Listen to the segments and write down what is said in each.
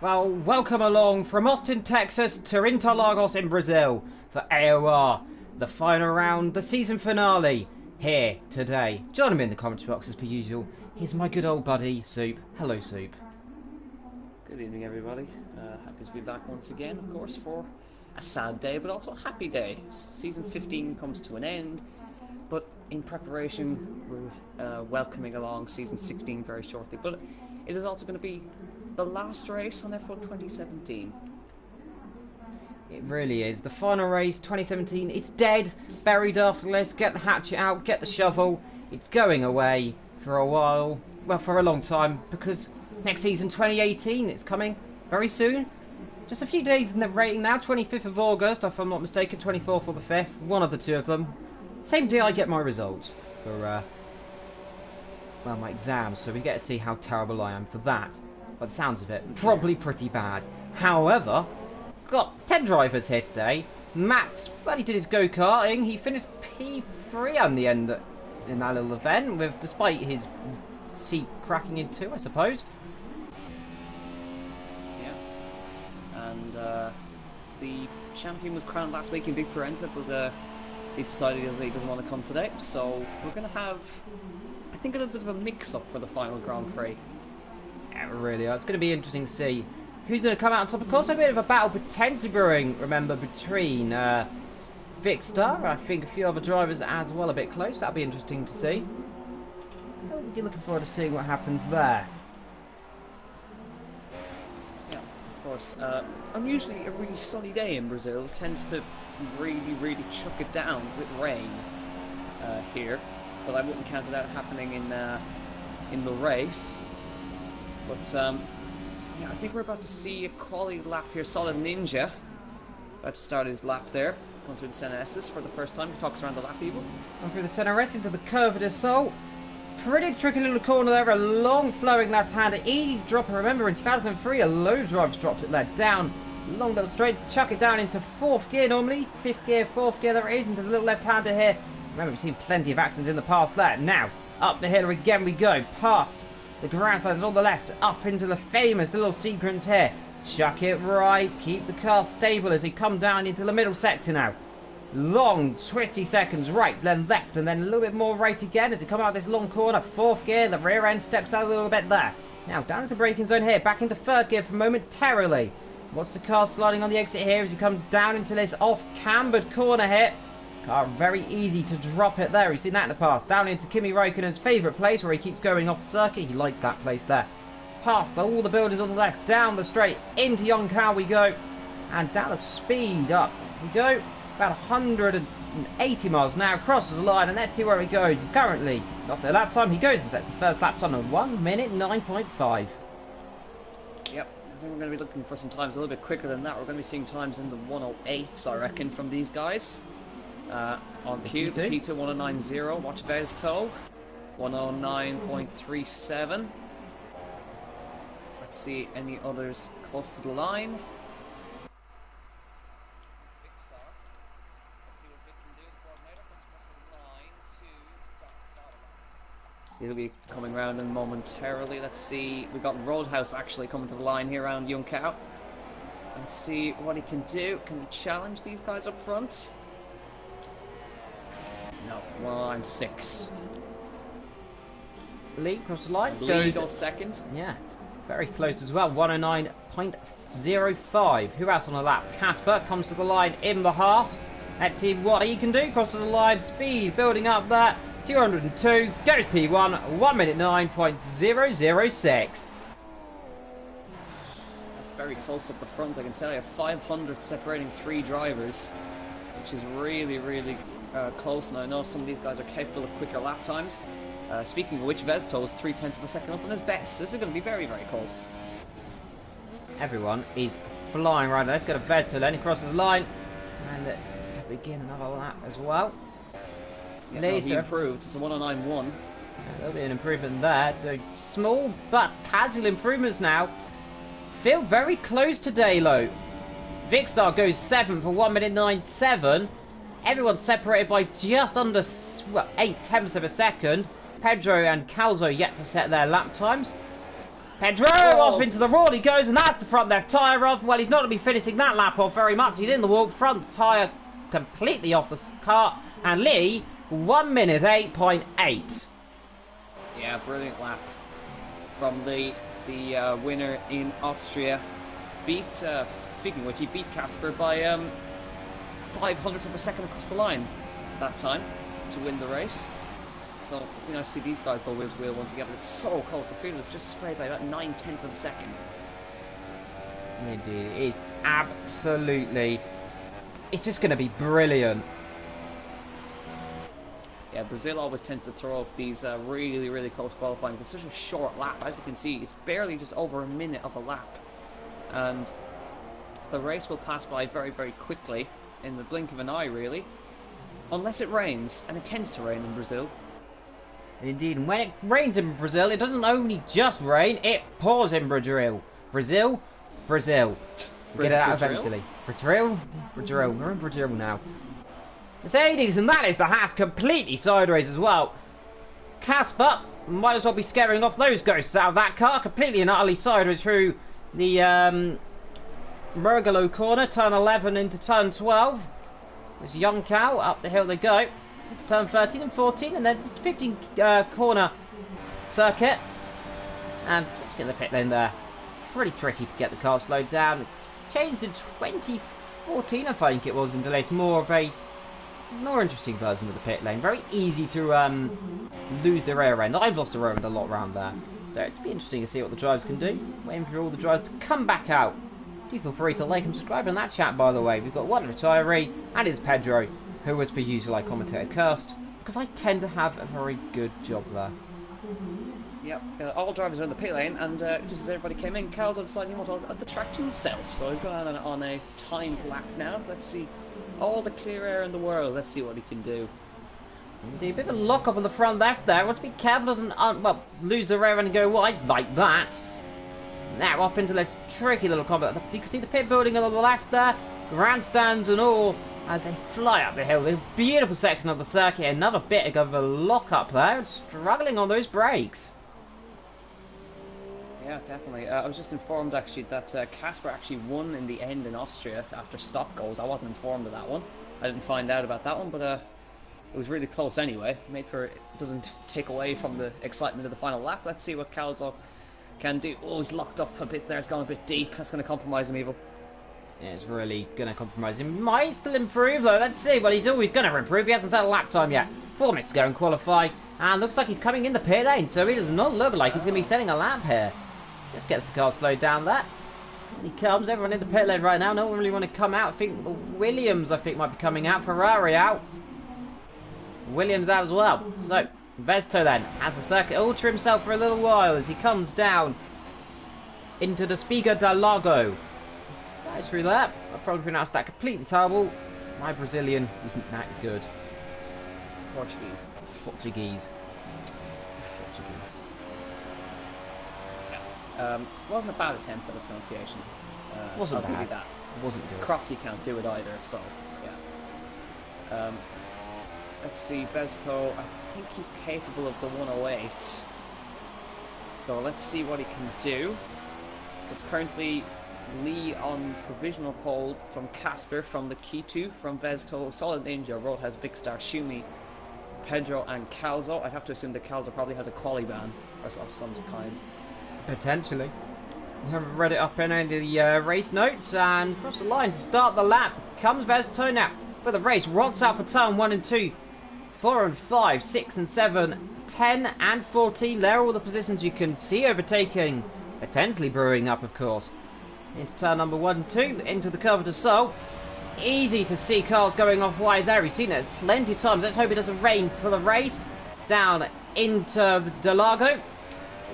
Well, welcome along from Austin, Texas to Interlagos in Brazil for AOR, the final round, the season finale, here today. Joining me in the commentary box as per usual, here's my good old buddy, Soup. Hello, Soup. Good evening, everybody. Happy to be back once again, of course, for a sad day, but also a happy day. Season 15 comes to an end, but in preparation, we're welcoming along Season 16 very shortly. But it is also going to be the last race on F1 2017. It really is. The final race, 2017, it's dead, buried after this. Get the hatchet out, get the shovel. It's going away for a while, well, for a long time, because next season, 2018, it's coming very soon. Just a few days in the rating now, 25th of August, if I'm not mistaken, 24th or the 5th, one of the two of them. Same day I get my results for, well, my exams, so we get to see how terrible I am for that. By the sounds of it, probably pretty bad. However, got 10 drivers here today. Matt, well, he did his go-karting. He finished P3 on the end in that little event, despite his seat cracking in two, I suppose. Yeah. And the champion was crowned last week in Big Parenta, but he's decided he doesn't want to come today. So we're going to have, I think, a little bit of a mix-up for the final Grand Prix. Yeah, really, it's going to be interesting to see who's going to come out on top. Of course, a bit of a battle potentially brewing, remember, between Vicstar, I think a few other drivers as well, a bit close. That'll be interesting to see. We'll be looking forward to seeing what happens there. Yeah, of course. Unusually, a really sunny day in Brazil tends to really chuck it down with rain here, but I wouldn't count it out happening in the race. But yeah, I think we're about to see a quality lap here. Solid Ninja about to start his lap there. Going through the Senna S's for the first time. He talks around the lap even. Going through the Senna S into the curve of the Sol. Pretty tricky little corner there. A long flowing left-hander. Easy dropper. Remember in 2003 a load of drivers dropped it there. Down. Long little straight. Chuck it down into fourth gear normally. Fifth gear, fourth gear. There it is into the little left-hander here. Remember we've seen plenty of accidents in the past there. Now up the hill again we go. Past the grandstands on the left, up into the famous little sequence here. Chuck it right, keep the car stable as he come down into the middle sector now. Long, twisty seconds right, then left, and then a little bit more right again as he come out this long corner. Fourth gear, the rear end steps out a little bit there. Now down into the braking zone here, back into third gear for momentarily. Watch the car sliding on the exit here as he comes down into this off-cambered corner here. Car very easy to drop it there. We've seen that in the past. Down into Kimi Räikkönen's favourite place where he keeps going off the circuit. He likes that place there. Past all the buildings on the left, down the straight, into Yonkau we go. And down the speed up we go. About 180 miles an hour. Crosses the line and let's see where he goes. He's currently, not so lap time, he goes to set the first lap time of 1 minute 9.5. Yep, I think we're going to be looking for some times a little bit quicker than that. We're going to be seeing times in the 108s, I reckon, from these guys. On Q, the P2 1090, watch Vesto, 109.37. Let's see any others close to the line. Vicstar. Let's see what Vic can do. The coordinator comes across the line to start. So he'll be coming round in momentarily. Let's see. We've got Roadhouse actually coming to the line here around Yonkau. Let's see what he can do. Can he challenge these guys up front? No, 109.6. Lee across the line. Lee goes second. Yeah, very close as well. 109.05. Who else on the lap? Casper comes to the line in the Haas. Let's see what he can do. Crosses the line. Speed building up there. 202. Goes P1. 1 minute 9.006. That's very close up the front, I can tell you. 500 separating three drivers, which is really close, and I know some of these guys are capable of quicker lap times. Speaking of which, Vesto is 0.3 of a second up on his best. This is going to be very close. Everyone is flying right now. Let's go to Vesto then. He crosses the line. And begin another lap as well. Yeah, no, he improved. It's a 109.1. There'll be an improvement there. So small but casual improvements now. Feel very close to Dalo. Vicstar goes 7th for 1 minute 9.7. Everyone's separated by just under 8/10 of a second. Pedro and Calzo yet to set their lap times. Pedro off into the road he goes, and that's the front left tyre off. Well, he's not going to be finishing that lap off very much. He's in the walk, front tyre completely off the car. And Lee, 1 minute 8.8. Yeah, brilliant lap from the winner in Austria. Speaking of which, he beat Casper by 0.05 of a second across the line that time to win the race. So, see these guys go wheel to wheel once again, but it's so close. The field is just sprayed by about 0.9 of a second. Indeed, it's absolutely... It's just going to be brilliant. Yeah, Brazil always tends to throw up these really, really close qualifying. It's such a short lap. As you can see, it's barely just over a minute of a lap. And the race will pass by very, very quickly, in the blink of an eye, really. Unless it rains, and it tends to rain in Brazil. Indeed, and when it rains in Brazil, it doesn't only just rain, it pours in Brazil. Brazil. Get it out eventually. Brazil. We're in Brazil now. Mercedes, and that is the Haas completely sideways as well. Casper might as well be scaring off those ghosts out of that car, completely and utterly sideways through the Murgalo corner, turn 11 into turn 12. There's young cow, up the hill they go. Into turn 13 and 14, and then just 15 corner circuit. And just get the pit lane there. Pretty tricky to get the car slowed down. It changed in 2014, I think it was, until it's more of a more interesting version of the pit lane. Very easy to lose the rear end. I've lost the rear end a lot around there. So it'd be interesting to see what the drivers can do. Waiting for all the drivers to come back out. Do feel free to like and subscribe in that chat, by the way. We've got one retiree, and it's Pedro, who was per usual like commentator cursed, because I tend to have a very good job there. Yep, all drivers are in the pit lane, and just as everybody came in, Carl's decided he wanted the track to himself. So he's gone on a timed lap now. Let's see. All the clear air in the world. Let's see what he can do. Indeed, a bit of a lock up on the front left there. Want to be careful, doesn't lose the rear end and go wide like that. Now up into this tricky little combat. You can see the pit building on the left there, grandstands and all, as they fly up the hill. A beautiful section of the circuit. Another bit of a lock up there, and struggling on those brakes. Yeah, definitely. I was just informed actually that Casper actually won in the end in Austria after stop goals. I wasn't informed of that one. I didn't find out about that one, but it was really close anyway. Made for it doesn't take away from the excitement of the final lap. Let's see what Calzo can do. Oh, he's locked up a bit there. It's gone a bit deep. That's going to compromise him, Evil. Yeah, it's really going to compromise him. Might still improve though. Let's see. Well, he's always going to improve. He hasn't set a lap time yet. 4 minutes to go and qualify. And looks like he's coming in the pit lane, so he does not look like he's going to be setting a lap here. Just gets the car slowed down there. And he comes. Everyone in the pit lane right now. No one really want to come out. I think the Williams, might be coming out. Ferrari out. Williams out as well. So, Vesto then has the circuit all to himself for a little while as he comes down into the Spiga del Lago. Right through there. I've probably pronounced that completely terrible. My Brazilian isn't that good. Portuguese. Wasn't a bad attempt at a pronunciation. Wasn't I'll bad. give you that. Wasn't good. Crofty can't do it either, so yeah. Let's see, Vesto, I think he's capable of the 108. So let's see what he can do. It's currently Lee on provisional pole from Casper, from the K2, from Vesto, Solid Ninja, Road has Vicstar, Shumi, Pedro and Calzo. I'd have to assume that Calzo probably has a quali ban of some kind. Potentially. I haven't read it up in any of the race notes, and across the line to start the lap comes Vesto now for the race. Rocks out for turn 1 and 2, 4 and 5, 6 and 7, 10 and 14. There are all the positions you can see overtaking, potentially brewing up, of course. Into turn number 1 and 2, into the Curve de Sol. Easy to see cars going off wide there. We've seen it plenty of times. Let's hope it doesn't rain for the race. Down into the Delago.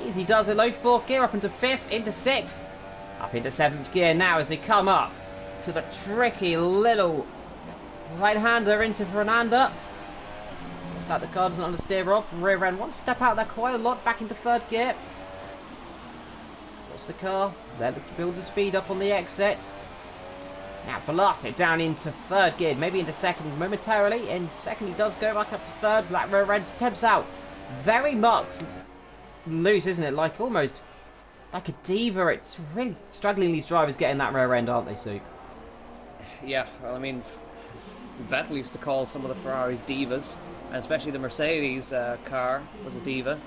Easy does it, low 4th gear, up into 5th, into 6th, up into 7th gear now as they come up to the tricky little right-hander into Fernanda. Looks like the car doesn't understeer off, rear end wants to step out there quite a lot, back into 3rd gear. What's the car? There to build the speed up on the exit. Now Velasquez down into 3rd gear, maybe into 2nd momentarily. In 2nd he does go back up to 3rd, black rear end steps out. Very much loose, isn't it? Like almost like a diva. It's really struggling, these drivers getting that rear end, aren't they, Soup? Yeah, well, I mean, Vettel used to call some of the Ferraris divas, and especially the Mercedes car was a diva.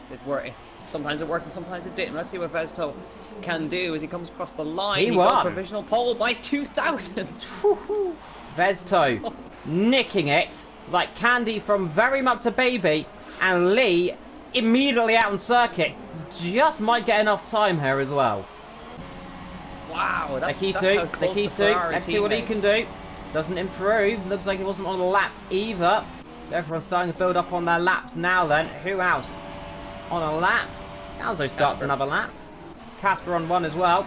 Sometimes it worked and sometimes it didn't. Let's see what Vesto can do as he comes across the line. He won. Got provisional pole by 2,000. Vesto nicking it like candy from very much a baby, and Lee immediately out on circuit. Just might get enough time here as well. Wow, that's how the close key the two. Ferrari Let's see what he can teammates. do. Doesn't improve. Looks like he wasn't on the lap either. So everyone's starting to build up on their laps now then. Who else on a lap? Alzo starts Casper. another lap. Casper on one as well.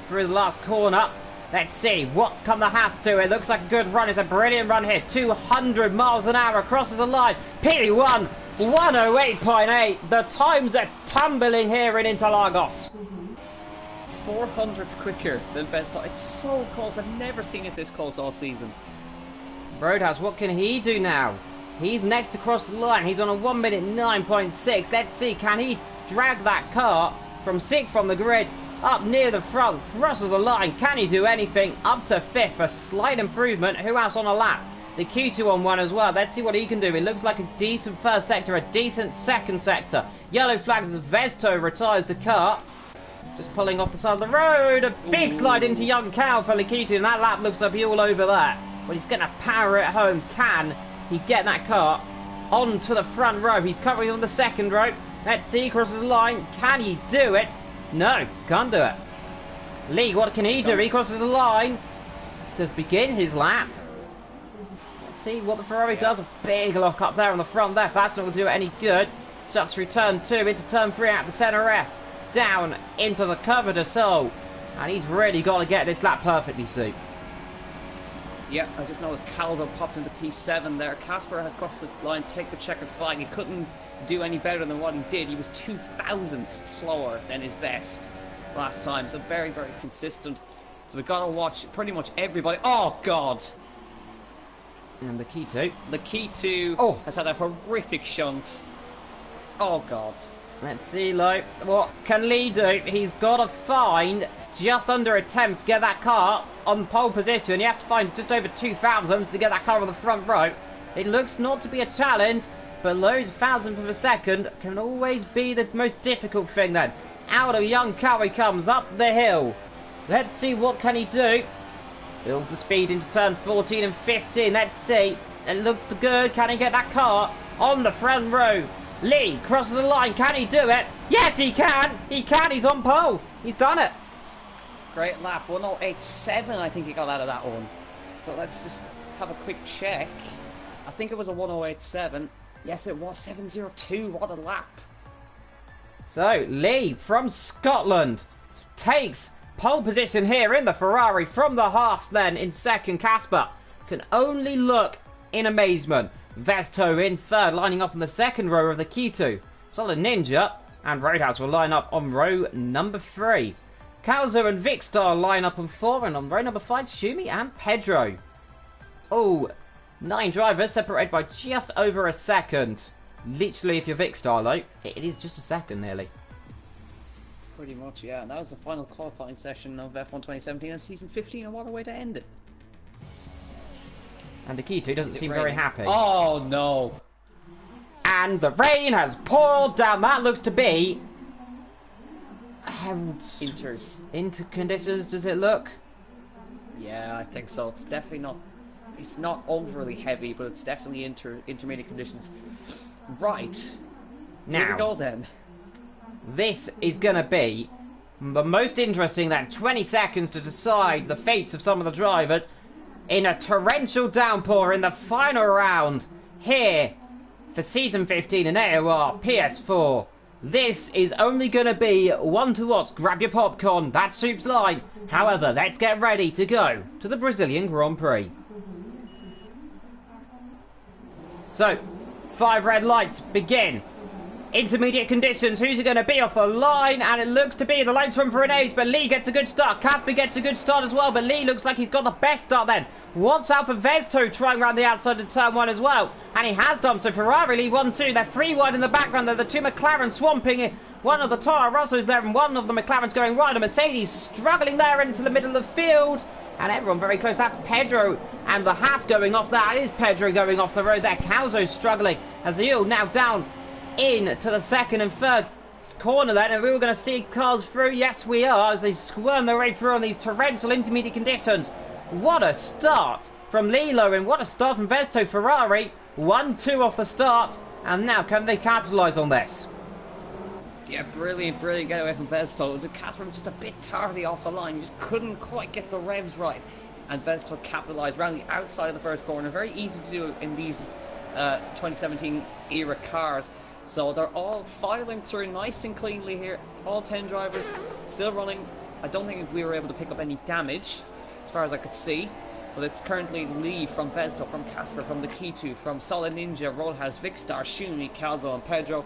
Through the last corner. Let's see what come the Haas do. It looks like a good run. It's a brilliant run here. 200 miles an hour crosses the line. P1 108.8. The times are tumbling here in Interlagos. 400s quicker than Vesto. It's so close. I've never seen it this close all season. Roadhouse, what can he do now? He's next across the line. He's on a 1 minute 9.6. Let's see, can he drag that car from 6th from the grid up near the front, crosses the line? Can he do anything? Up to 5th, a slight improvement. Who else on a lap? The Q2 on one as well. Let's see what he can do. It looks like a decent first sector, a decent second sector. Yellow flags as Vesto retires the car. Just pulling off the side of the road. A big slide into young Cal for Lakitu, and that lap looks like he's all over that. But he's going to power it home. Can he get that car onto the front row? He's covering on the second row. Let's see, he crosses the line. Can he do it? No, can't do it. Lee, what can he do? He crosses the line to begin his lap. Let's see what the Ferrari does. A big lock up there on the front there. That's not going to do it any good. Chucks through turn 2 into turn 3 out the centre S. Down into the cover de Sol. And he's really got to get this lap perfectly, Sue. Yeah, I just noticed Calzo popped into P7 there. Casper has crossed the line, take the checkered flag. He couldn't do any better than what he did. He was 2,000ths slower than his best last time. So very, very consistent. So we've got to watch pretty much everybody. Oh, God. And the Q2. The Q2 has had a horrific shunt. Oh, God. Let's see, like, what can Lee do? He's got to find just under a tenth to get that car on pole position. You have to find just over 2,000ths to get that car on the front row. It looks not to be a challenge, but those thousandths of a second can always be the most difficult thing then. Out of young Cowie comes up the hill. Let's see what can he do. Build the speed into turn 14 and 15. Let's see. It looks good. Can he get that car on the front row? Lee crosses the line. Can he do it? Yes, he can. He can. He's on pole. He's done it. Great lap. 108.7 I think he got out of that one. So let's just have a quick check. I think it was a 108.7. Yes, it was 7.02. What a lap. So, Lee from Scotland takes pole position here in the Ferrari from the Haas then in second. Casper can only look in amazement. Vesto in third, lining up on the second row of the Q2. Solid Ninja and Roadhouse will line up on row number 3. Calzo and Vicstar line up on 4, and on row number 5, Shumi and Pedro. Oh, 9 drivers separated by just over a second. Literally, if you're Vicstar, though, it is just a second nearly. Pretty much, yeah. And that was the final qualifying session of F1 2017 and Season 15, and what a way to end it. And the Q2 doesn't seem very happy. Oh, no. And the rain has poured down. That looks to be... Inters. Into conditions, does it look? Yeah, I think so. It's definitely not... It's not overly heavy, but it's definitely intermediate conditions. Right. Now, here we go then. This is going to be the most interesting then 20 seconds to decide the fates of some of the drivers in a torrential downpour in the final round here for Season 15 in AOR PS4. This is only going to be one to watch. Grab your popcorn, that's Soup's line. However, let's get ready to go to the Brazilian Grand Prix. So, 5 red lights begin. Intermediate conditions, who's it going to be off the line? And it looks to be the lights run for an age, but Lee gets a good start. Casper gets a good start as well, but Lee looks like he's got the best start then. What's out for Vesto trying around the outside of turn 1 as well? And he has done so. Ferrari lead 1-2. They're 3 wide in the background. They're the 2 McLaren swamping it One of the Toro Rossos there and one of the McLarens going wide. A Mercedes struggling there into the middle of the field. And everyone very close. That's Pedro and the Haas going off. That is Pedro going off the road there. Calzo struggling as the all now down into the second and third corner then. And we were going to see cars through. Yes, we are, as they squirm their way through on these torrential intermediate conditions. What a start from Lilo and what a start from Vesto. Ferrari 1-2 off the start. And now can they capitalise on this? Yeah, brilliant getaway from Vesto. Casper was just a bit tardy off the line. He just couldn't quite get the revs right. And Vesto capitalised around the outside of the first corner. Very easy to do in these 2017 era cars. So they're all filing through nice and cleanly here. All 10 drivers still running. I don't think we were able to pick up any damage, as far as I could see. But it's currently Lee from Vesto, from Casper, from the K2, from Solid Ninja, Roadhouse, Vicstar, Shumi, Calzo and Pedro.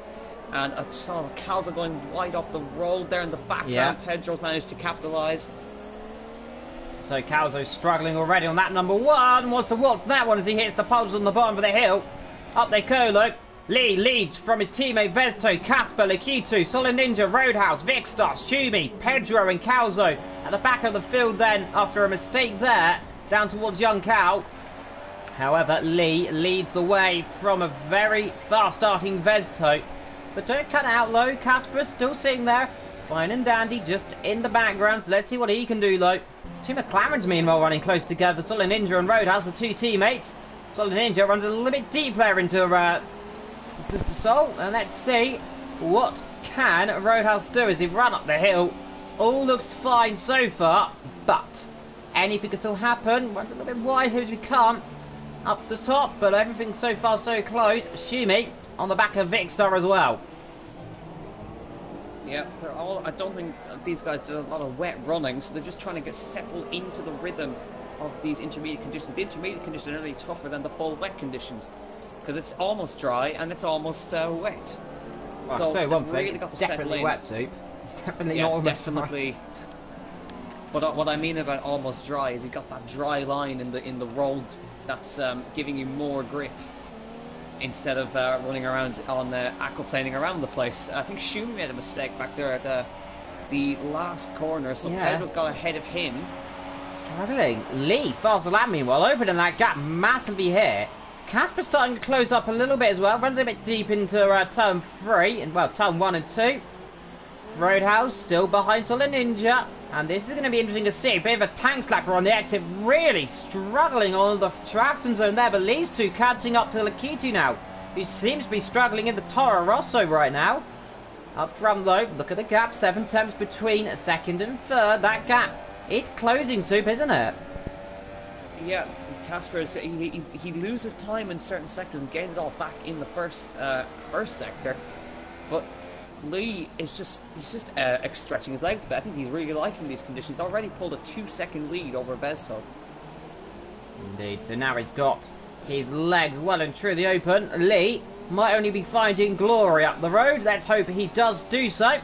And I saw Calzo going wide off the road there in the background. Yeah. Pedro's managed to capitalise. So Calzo's struggling already on that number one. Wants to waltz that one as he hits the poles on the bottom of the hill. Up they go, look. Lee leads from his teammate Vesto, Casper, Lakitu, Solid Ninja, Roadhouse, Vicstar, Shumi, Pedro and Calzo. At the back of the field then, after a mistake there, down towards young Cal. However, Lee leads the way from a very fast starting Vesto. But don't cut out low. Casper's still sitting there, fine and dandy, just in the background. So let's see what he can do, though. Two McLarens, meanwhile, running close together. Solid Ninja and Roadhouse, the two teammates. Solid Ninja runs a little bit deep there into Sol. And let's see what can Roadhouse do as he run up the hill. All looks fine so far, but anything can still happen. Runs a little bit wide here as we come up the top, but everything so far so close. Shumi on the back of Vicstar as well. Yeah, they're all. I don't think these guys did a lot of wet running, so they're just trying to get settled into the rhythm of these intermediate conditions. The intermediate conditions are really tougher than the full wet conditions because it's almost dry and it's almost wet. Well, so I'll tell you one thing, really it's definitely wet soup. It's definitely not almost definitely. Dry. But what I mean about almost dry is you've got that dry line in the road that's giving you more grip, instead of running around on aquaplaning around the place. I think Shumi made a mistake back there at the last corner, so yeah. Pedro's got ahead of him. Struggling. Lee, faster lap meanwhile, opening that gap massively here. Casper's starting to close up a little bit as well, runs a bit deep into turn 3, and well, turn 1 and 2. Roadhouse still behind Solid Ninja, and this is going to be interesting to see. A bit of a tank slapper on the exit, really struggling on the traction zone there, but Lee's two catching up to Lakitu now, who seems to be struggling in the Toro Rosso right now. Up front though, look at the gap, 7 tenths between second and third. That gap is closing, Soup, isn't it? Yeah, Casper, he loses time in certain sectors and gains it all back in the first sector, but Lee is just stretching his legs, but I think he's really liking these conditions. He's already pulled a 2-second lead over Vesto. Indeed, so now he's got his legs well and truly open. Lee might only be finding glory up the road. Let's hope he does do so.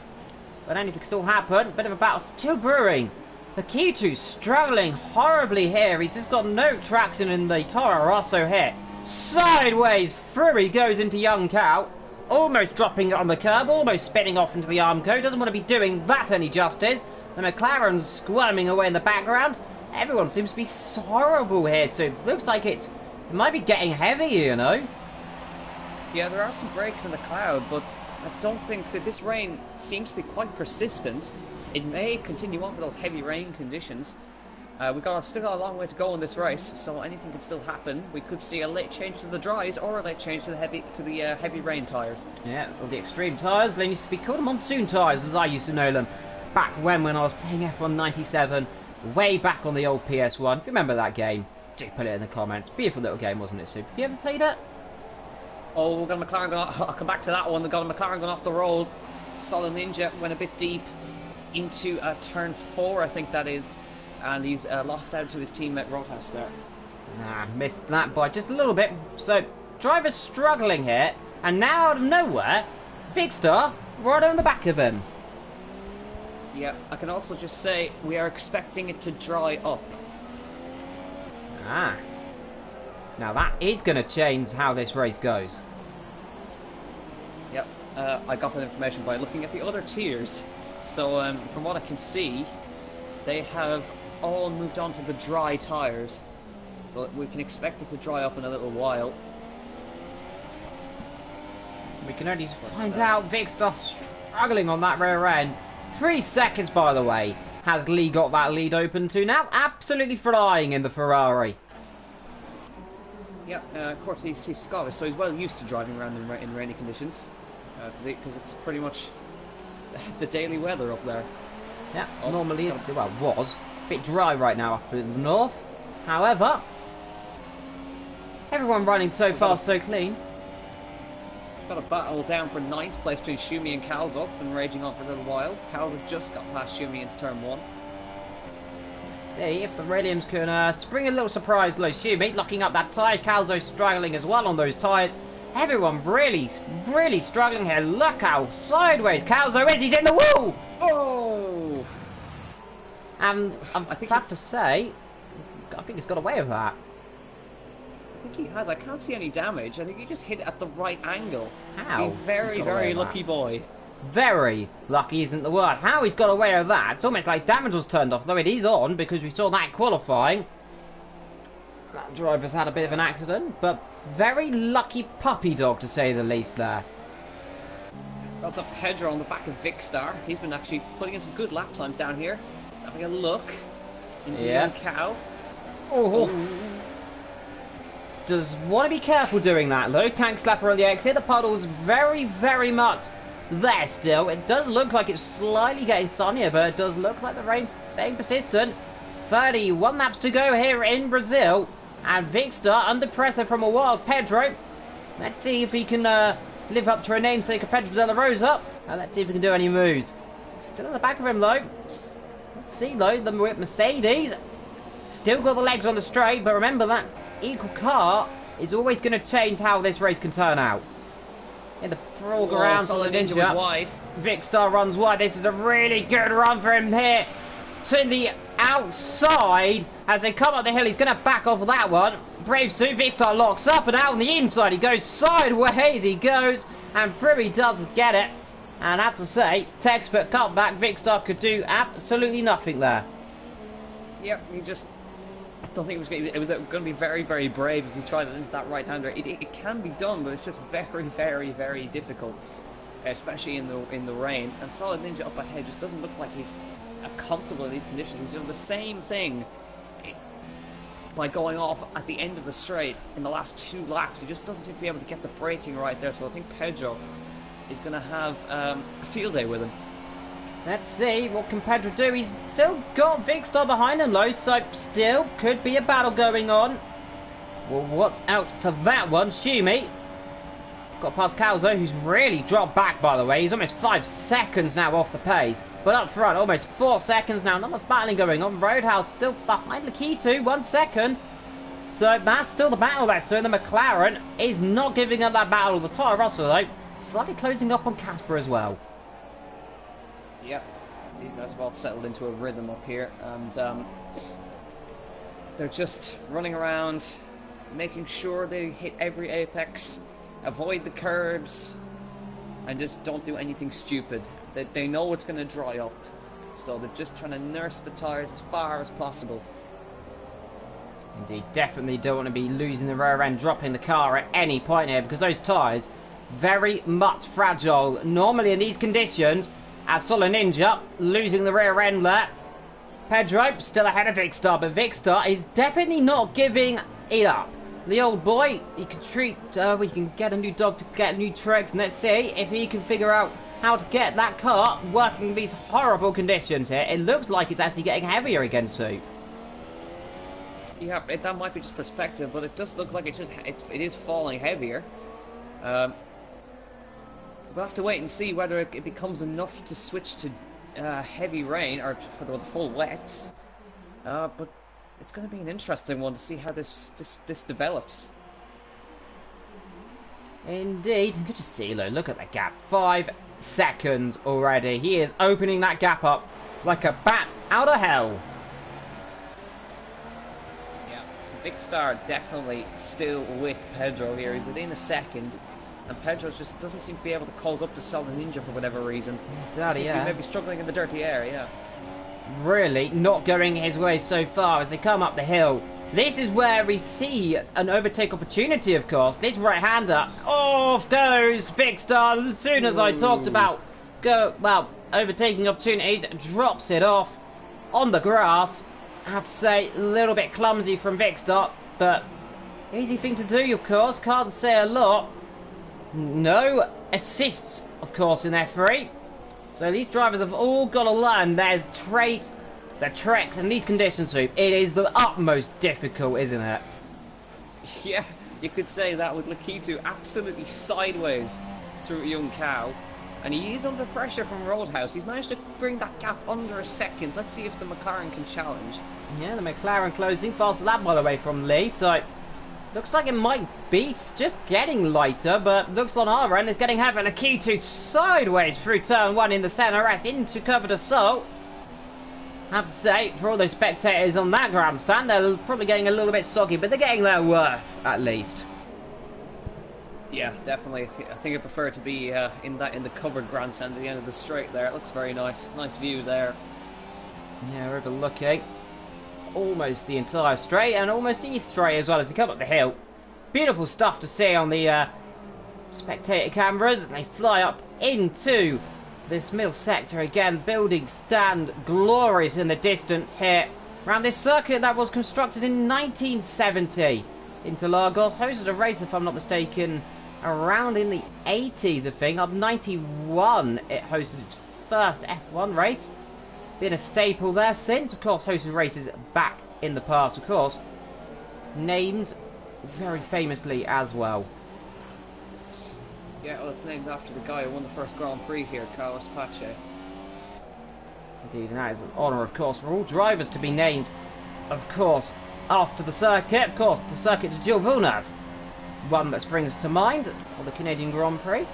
But anything can still happen. Bit of a battle still brewing. The K2 struggling horribly here. He's just got no traction in the Toro Rosso here. Sideways through he goes into young Cal. Almost dropping it on the curb, almost spinning off into the Armco. Doesn't want to be doing that any justice. The McLaren's squirming away in the background. Everyone seems to be horrible here, so it looks like it might be getting heavy, you know. Yeah, there are some breaks in the cloud, but I don't think that this rain seems to be quite persistent. It may continue on for those heavy rain conditions. We've still got a long way to go in this race, so anything can still happen. We could see a late change to the dries or a late change to the heavy rain tyres. Yeah, well, the extreme tyres, they used to be called monsoon tyres, as I used to know them back when I was playing F1 97, way back on the old PS1. If you remember that game, do put it in the comments. Beautiful little game, wasn't it, Soup? Have you ever played it? Oh, we've got a McLaren going off. I'll come back to that one. We've got a McLaren going off the road. Solid Ninja went a bit deep into turn 4, I think that is. And he's lost out to his teammate Rojas there. Missed that by just a little bit. So, driver's struggling here. And now, out of nowhere, Vicstar right on the back of him. Yeah, I can also just say we are expecting it to dry up. Now that is going to change how this race goes. Yep, I got that information by looking at the other tiers. So from what I can see, they have all moved on to the dry tyres. But we can expect it to dry up in a little while. We can only find out Victor struggling on that rear end. 3 seconds, by the way, has Lee got that lead open to now. Absolutely flying in the Ferrari. Yeah, of course he's Scottish, so he's well used to driving around in rainy conditions. Because it's pretty much the daily weather up there. Yeah, normally is, well, was a bit dry right now up in the north. However, everyone running so fast, so clean. Got a battle down for 9th place between Schumi and Calzo. It's been raging on for a little while. Calzo just got past Schumi into turn 1. See if the Williams can spring a little surprise low. Schumi locking up that tyre. Calzo struggling as well on those tyres. Everyone really, really struggling here. Look how sideways Calzo is. He's in the wall! Oh! And I have to say, I think he's got away with that. I think he has. I can't see any damage. I think he just hit it at the right angle. How? A very, very lucky boy. Very lucky isn't the word. How he's got away with that? It's almost like damage was turned off, though it is on because we saw that qualifying. That driver's had a bit of an accident, but very lucky puppy dog to say the least there. That's a Pedro on the back of Vicstar. He's been actually putting in some good lap times down here. Having a look into the cow. Oh. Does want to be careful doing that. Low tank slapper on the exit. The puddle's very, very much there still. It does look like it's slightly getting sunnier, but it does look like the rain's staying persistent. 31 laps to go here in Brazil. And Vicstar under pressure from a wild Pedro. Let's see if he can live up to a namesake of Pedro de la Rosa. And let's see if he can do any moves. Still at the back of him though. Let's see though, the Mercedes. Still got the legs on the straight, but remember that equal car is always going to change how this race can turn out. In the frog around, Solid Ninja was wide. Vicstar runs wide. This is a really good run for him here. To the outside as they come up the hill. He's going to back off of that one. Brave Suit Vicstar locks up and out on the inside. He goes sideways. He goes and through he does get it. And I have to say, textbook cutback. Vicstar could do absolutely nothing there. Yep, he just. I don't think it was going to be very, very brave if he tried it into that right-hander. It can be done, but it's just very, very, very difficult, especially in the rain. And Solid Ninja up ahead just doesn't look like he's comfortable in these conditions. He's doing the same thing by going off at the end of the straight in the last 2 laps. He just doesn't seem to be able to get the braking right there. So I think Pedro is going to have a field day with him. Let's see, what can Pedro do? He's still got Vicstar behind him low, so still could be a battle going on. Well, what's out for that one? Schumi got past Calzo, who's really dropped back, by the way. He's almost 5 seconds now off the pace. But up front, almost 4 seconds now. Not much battling going on. Roadhouse still behind Lakitu, 1 second. So that's still the battle there. So the McLaren is not giving up that battle. The Toro Rosso, though, slightly closing up on Casper as well. Yep, these guys have all settled into a rhythm up here, and they're just running around, making sure they hit every apex, avoid the curbs, and just don't do anything stupid. They know it's going to dry up, so they're just trying to nurse the tyres as far as possible. Indeed, definitely don't want to be losing the rear end, dropping the car at any point here, because those tyres, very much fragile. Normally in these conditions, as Solid Ninja losing the rear end there. Pedro still ahead of Vicstar, but Vicstar is definitely not giving it up. The old boy, he can treat, we can get a new dog to get new tricks, and let's see if he can figure out how to get that car working in these horrible conditions here. It looks like it's actually getting heavier again soon. Yeah, that might be just perspective, but it does look like it is falling heavier. We'll have to wait and see whether it becomes enough to switch to heavy rain, or for the full wets. But it's going to be an interesting one to see how this develops. Indeed. Good to see, though. Look at the gap. 5 seconds already. He is opening that gap up like a bat out of hell. Yeah, Vicstar definitely still with Pedro here. He's within a second. And Pedro just doesn't seem to be able to cause up to Solid Ninja for whatever reason. Daddy, Seems to be maybe struggling in the dirty air, yeah. Really not going his way so far as they come up the hill. This is where we see an overtake opportunity, of course. This right-hander, off goes Big Star. As soon as I talked about overtaking opportunities, drops it off on the grass. I have to say, a little bit clumsy from Big Star, but easy thing to do, of course. Can't say a lot. No assists, of course, in F3. So these drivers have all got to learn their traits, their tricks, in these conditions, Soup. It is the utmost difficult, isn't it? Yeah, you could say that with Lakitu absolutely sideways through Young Cow. And he is under pressure from Roadhouse. He's managed to bring that gap under a second. Let's see if the McLaren can challenge. Yeah, the McLaren closing fast lap mile away from Lee, so looks like it might be just getting lighter, but looks on our end it's getting heavier. Lakitu sideways through turn 1 in the centre rest into covered assault. I have to say, for all those spectators on that grandstand, they're probably getting a little bit soggy, but they're getting their worth, at least. Yeah, definitely. I think I prefer to be in the covered grandstand at the end of the straight there. It looks very nice. Nice view there. Yeah, we're overlooking almost the entire straight and almost the east straight as well as you come up the hill. Beautiful stuff to see on the spectator cameras as they fly up into this middle sector again. Buildings stand glorious in the distance here around this circuit that was constructed in 1970. Interlagos hosted a race, if I'm not mistaken, around in the 80s, I think. Up 91 it hosted its first F1 race. Been a staple there since. Of course, hosted races back in the past, of course. Named very famously as well. Yeah, well, it's named after the guy who won the first Grand Prix here, Carlos Pache. Indeed, and that is an honour, of course, for all drivers to be named, of course, after the circuit. Of course, the circuit to Gilles Villeneuve. One that springs to mind, or the Canadian Grand Prix.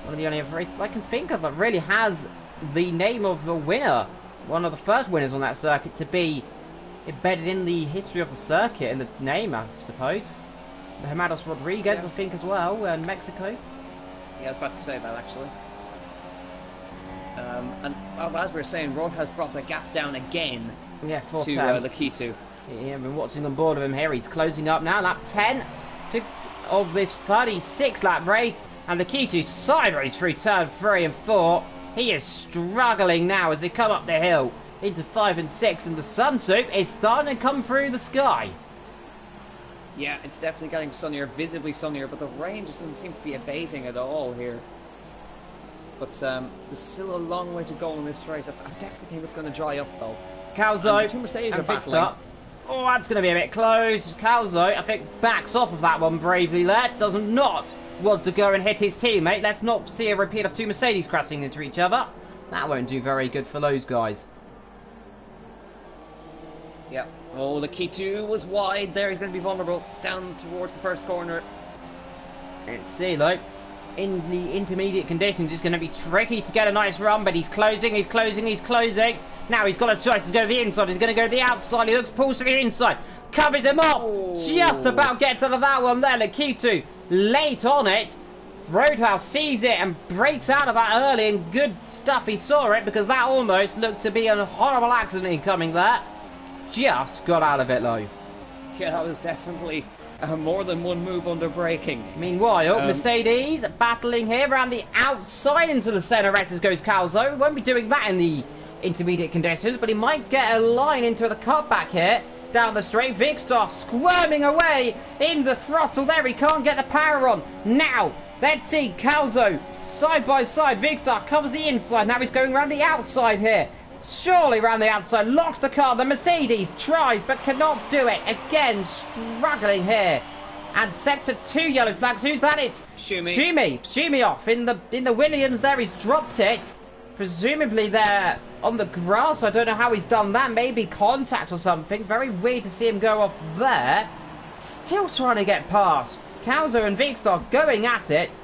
One of the only other races I can think of that really has the name of the winner, one of the first winners on that circuit, to be embedded in the history of the circuit, in the name, I suppose. The Hermanos Rodriguez, I think, as well, in Mexico. Yeah, I was about to say that, actually. And as we were saying, Rod has brought the gap down again to Lakitu. Yeah, I've been watching on board of him here. He's closing up now, lap 10 of this 36-lap race. And Lakitu sideways through turn 3 and 4. He is struggling now as they come up the hill into 5 and 6. And the sun soup is starting to come through the sky. Yeah, it's definitely getting sunnier, visibly sunnier, but the rain just doesn't seem to be abating at all here. But there's still a long way to go in this race. I definitely think it's going to dry up, though. Calzo, two Mercedes are battling. Oh, that's going to be a bit close. Calzo, I think, backs off of that one bravely there. Does not want to go and hit his teammate. Let's not see a repeat of two Mercedes crashing into each other. That won't do very good for those guys. Yep. Oh, Lakitu was wide there. He's going to be vulnerable down towards the first corner. Let's see, though. In the intermediate conditions, it's going to be tricky to get a nice run, but he's closing, he's closing, he's closing. Now he's got a choice to go to the inside. He's going to go to the outside. He looks, pulls to the inside. Covers him off. Oh. Just about gets out of that one there. Lakitu late on it. Roadhouse sees it and breaks out of that early, and good stuff. He saw it because that almost looked to be a horrible accident incoming there. Just got out of it, though. Yeah, that was definitely more than one move under braking. Meanwhile, Mercedes battling here around the outside into the centre rest as goes Calzo. Won't be doing that in the intermediate conditions, but he might get a line into the cutback here. Down the straight, Vigstar squirming away in the throttle there. He can't get the power on. Now, let's see Calzo side by side. Vigstar covers the inside. Now he's going around the outside here. Surely around the outside, locks the car. The Mercedes tries but cannot do it. Again, struggling here. And sector 2 yellow flags. Who's that? It's Shumi off in the Williams there. He's dropped it. Presumably they're on the grass. I don't know how he's done that. Maybe contact or something. Very weird to see him go off there. Still trying to get past. Calzo and Vigstar going at it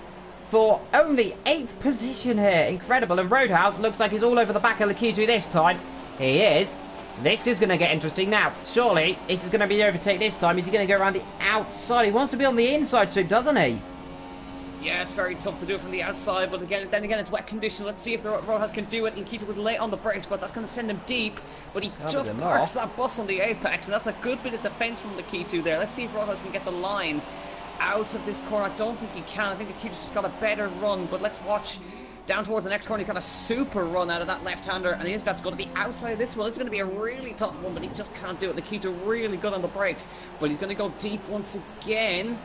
for only 8th position here. Incredible. And Roadhouse looks like he's all over the back of Lakitu this time. He is. This is going to get interesting now. Surely this is going to be the overtake this time. Is he going to go around the outside? He wants to be on the inside too, doesn't he? Yeah, it's very tough to do it from the outside, but then again, it's wet condition. Let's see if the Rojas can do it. Nikita was late on the brakes, but that's going to send him deep. But he just parks that bus on the apex, and that's a good bit of defence from Nikita there. Let's see if Rojas can get the line out of this corner. I don't think he can. I think Nikita's just got a better run, but let's watch. Down towards the next corner, he got a super run out of that left-hander, and he's got to go to the outside of this one. This is going to be a really tough one, but he just can't do it. Nikita really good on the brakes, but he's going to go deep once again.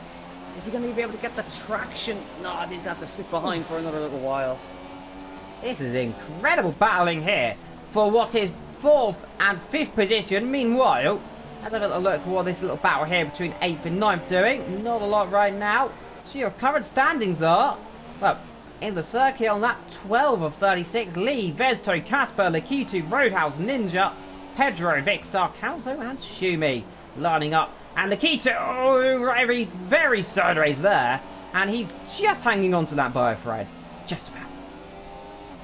Is he going to be able to get the traction? No, he's going to have to sit behind for another little while. This is incredible battling here for what is 4th and 5th position. Meanwhile, let's have a little look at what this little battle here between 8th and 9th doing. Not a lot right now. So your current standings are, well, in the circuit on that 12 of 36, Lee, Vezto, Casper, Lakitu, Roadhouse, Ninja, Pedro, Vicstar, Calzo and Shumi lining up. And Lakitu, oh, very, very sideways there. And he's just hanging on to that biofred. Just about.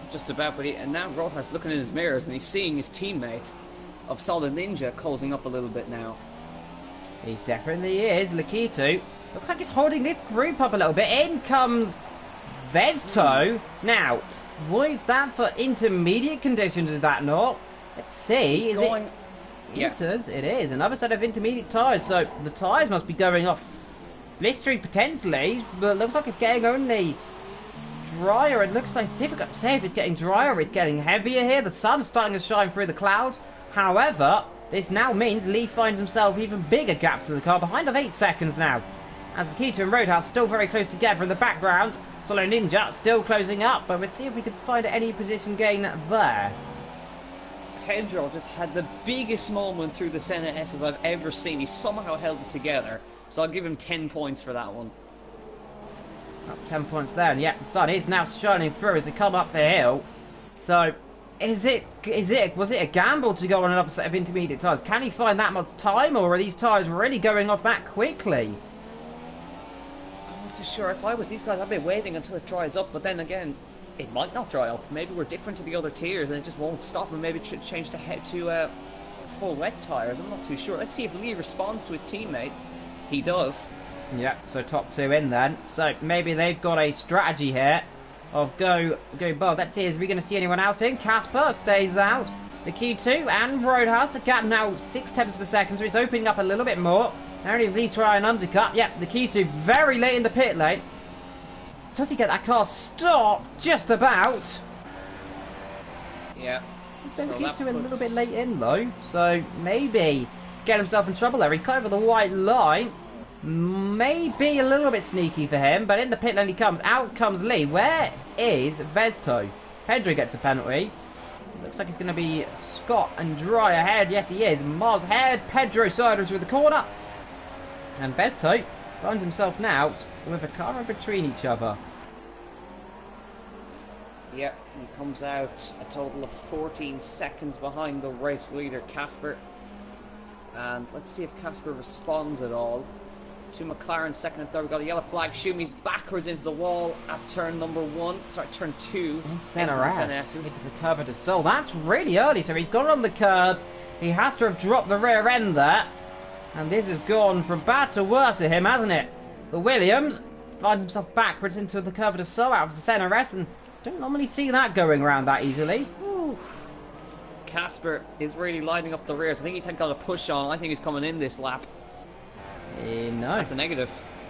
Just about, but and now Rojas looking in his mirrors and he's seeing his teammate of Solid Ninja closing up a little bit now. He definitely is. Lakitu looks like he's holding this group up a little bit. In comes Vezto. Now, what is that for intermediate conditions? Is that not? Let's see. He's going. Inters, it is. Another set of intermediate tyres. So the tyres must be going off blistering potentially, but it looks like it's getting only drier. It looks like it's difficult to say if it's getting drier or it's getting heavier here. The sun's starting to shine through the clouds. However, this now means Lee finds himself even bigger gap to the car, behind of 8 seconds now. As Nikita and Roadhouse still very close together in the background. Solo Ninja still closing up, but we'll see if we can find any position gain there. Pedro just had the biggest moment through the Senna S's I've ever seen. He somehow held it together, so I'll give him 10 points for that one. Up 10 points there, and yeah, the sun is now shining through as they come up the hill. So, was it a gamble to go on another set of intermediate tyres? Can he find that much time, or are these tyres really going off that quickly? I'm not too sure. If I was these guys, I'd be waiting until it dries up, but then again, it might not dry up. Maybe we're different to the other tiers and it just won't stop, and maybe it should change to full wet tyres. I'm not too sure. Let's see if Lee responds to his teammate. He does. Yep, so top 2 in then. So maybe they've got a strategy here of go bold. Let's see, is we going to see anyone else in? Casper stays out. The Q2 and Roadhouse. The gap now 6/10 of a second, so it's opening up a little bit more. Only if Lee's try an undercut. Yep, the Q2 very late in the pit lane. Does he get that car stopped? Just about. Yeah. So the Q2 a little bit late in though, so maybe get himself in trouble there. He cut over the white line. Maybe a little bit sneaky for him, but in the pit lane he comes. Out comes Lee. Where is Vezto? Pedro gets a penalty. Looks like it's going to be Scott and Dry ahead. Yes, he is. Mars ahead. Pedro siders through the corner. And Vezto finds himself now with a car in between each other. Yep, he comes out a total of 14 seconds behind the race leader, Casper. And let's see if Casper responds at all. To McLaren, second and third. We've got a yellow flag. Schumi's backwards into the wall at turn number 1. Sorry, turn 2. Into the curb of the soul. That's really early, so he's gone on the curb. He has to have dropped the rear end there. And this has gone from bad to worse for him, hasn't it? But Williams finds himself backwards into the curve of the soul out of the center rest, and don't normally see that going around that easily. Ooh. Casper is really lining up the rears. I think he's got a push on. I think he's coming in this lap. No. That's a negative.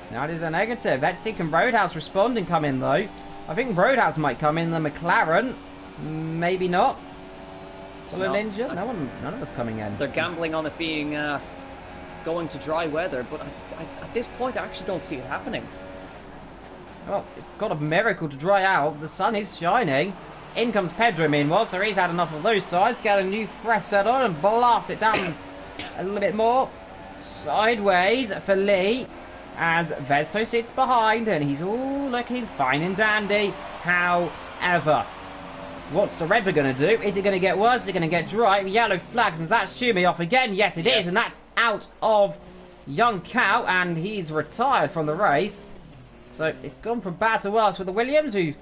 That is a negative. Let's see, can Roadhouse respond and come in, though? I think Roadhouse might come in. The McLaren, maybe not. Solo Ninja? None of us coming in. They're gambling on it being going to dry weather, but at this point, I actually don't see it happening. Well, it's got a miracle to dry out. The sun is shining. In comes Pedro, meanwhile, so he's had enough of those tyres. Get a new fresh set on and blast it down a little bit more. Sideways for Lee, and Vezto sits behind, and he's all looking fine and dandy. However, what's the Redver going to do? Is it going to get worse? Is it going to get dry? Yellow flags, and that's Shumi off again. Yes, it is, and that's out of Young Cow, and he's retired from the race. So it's gone from bad to worse for the Williams, who's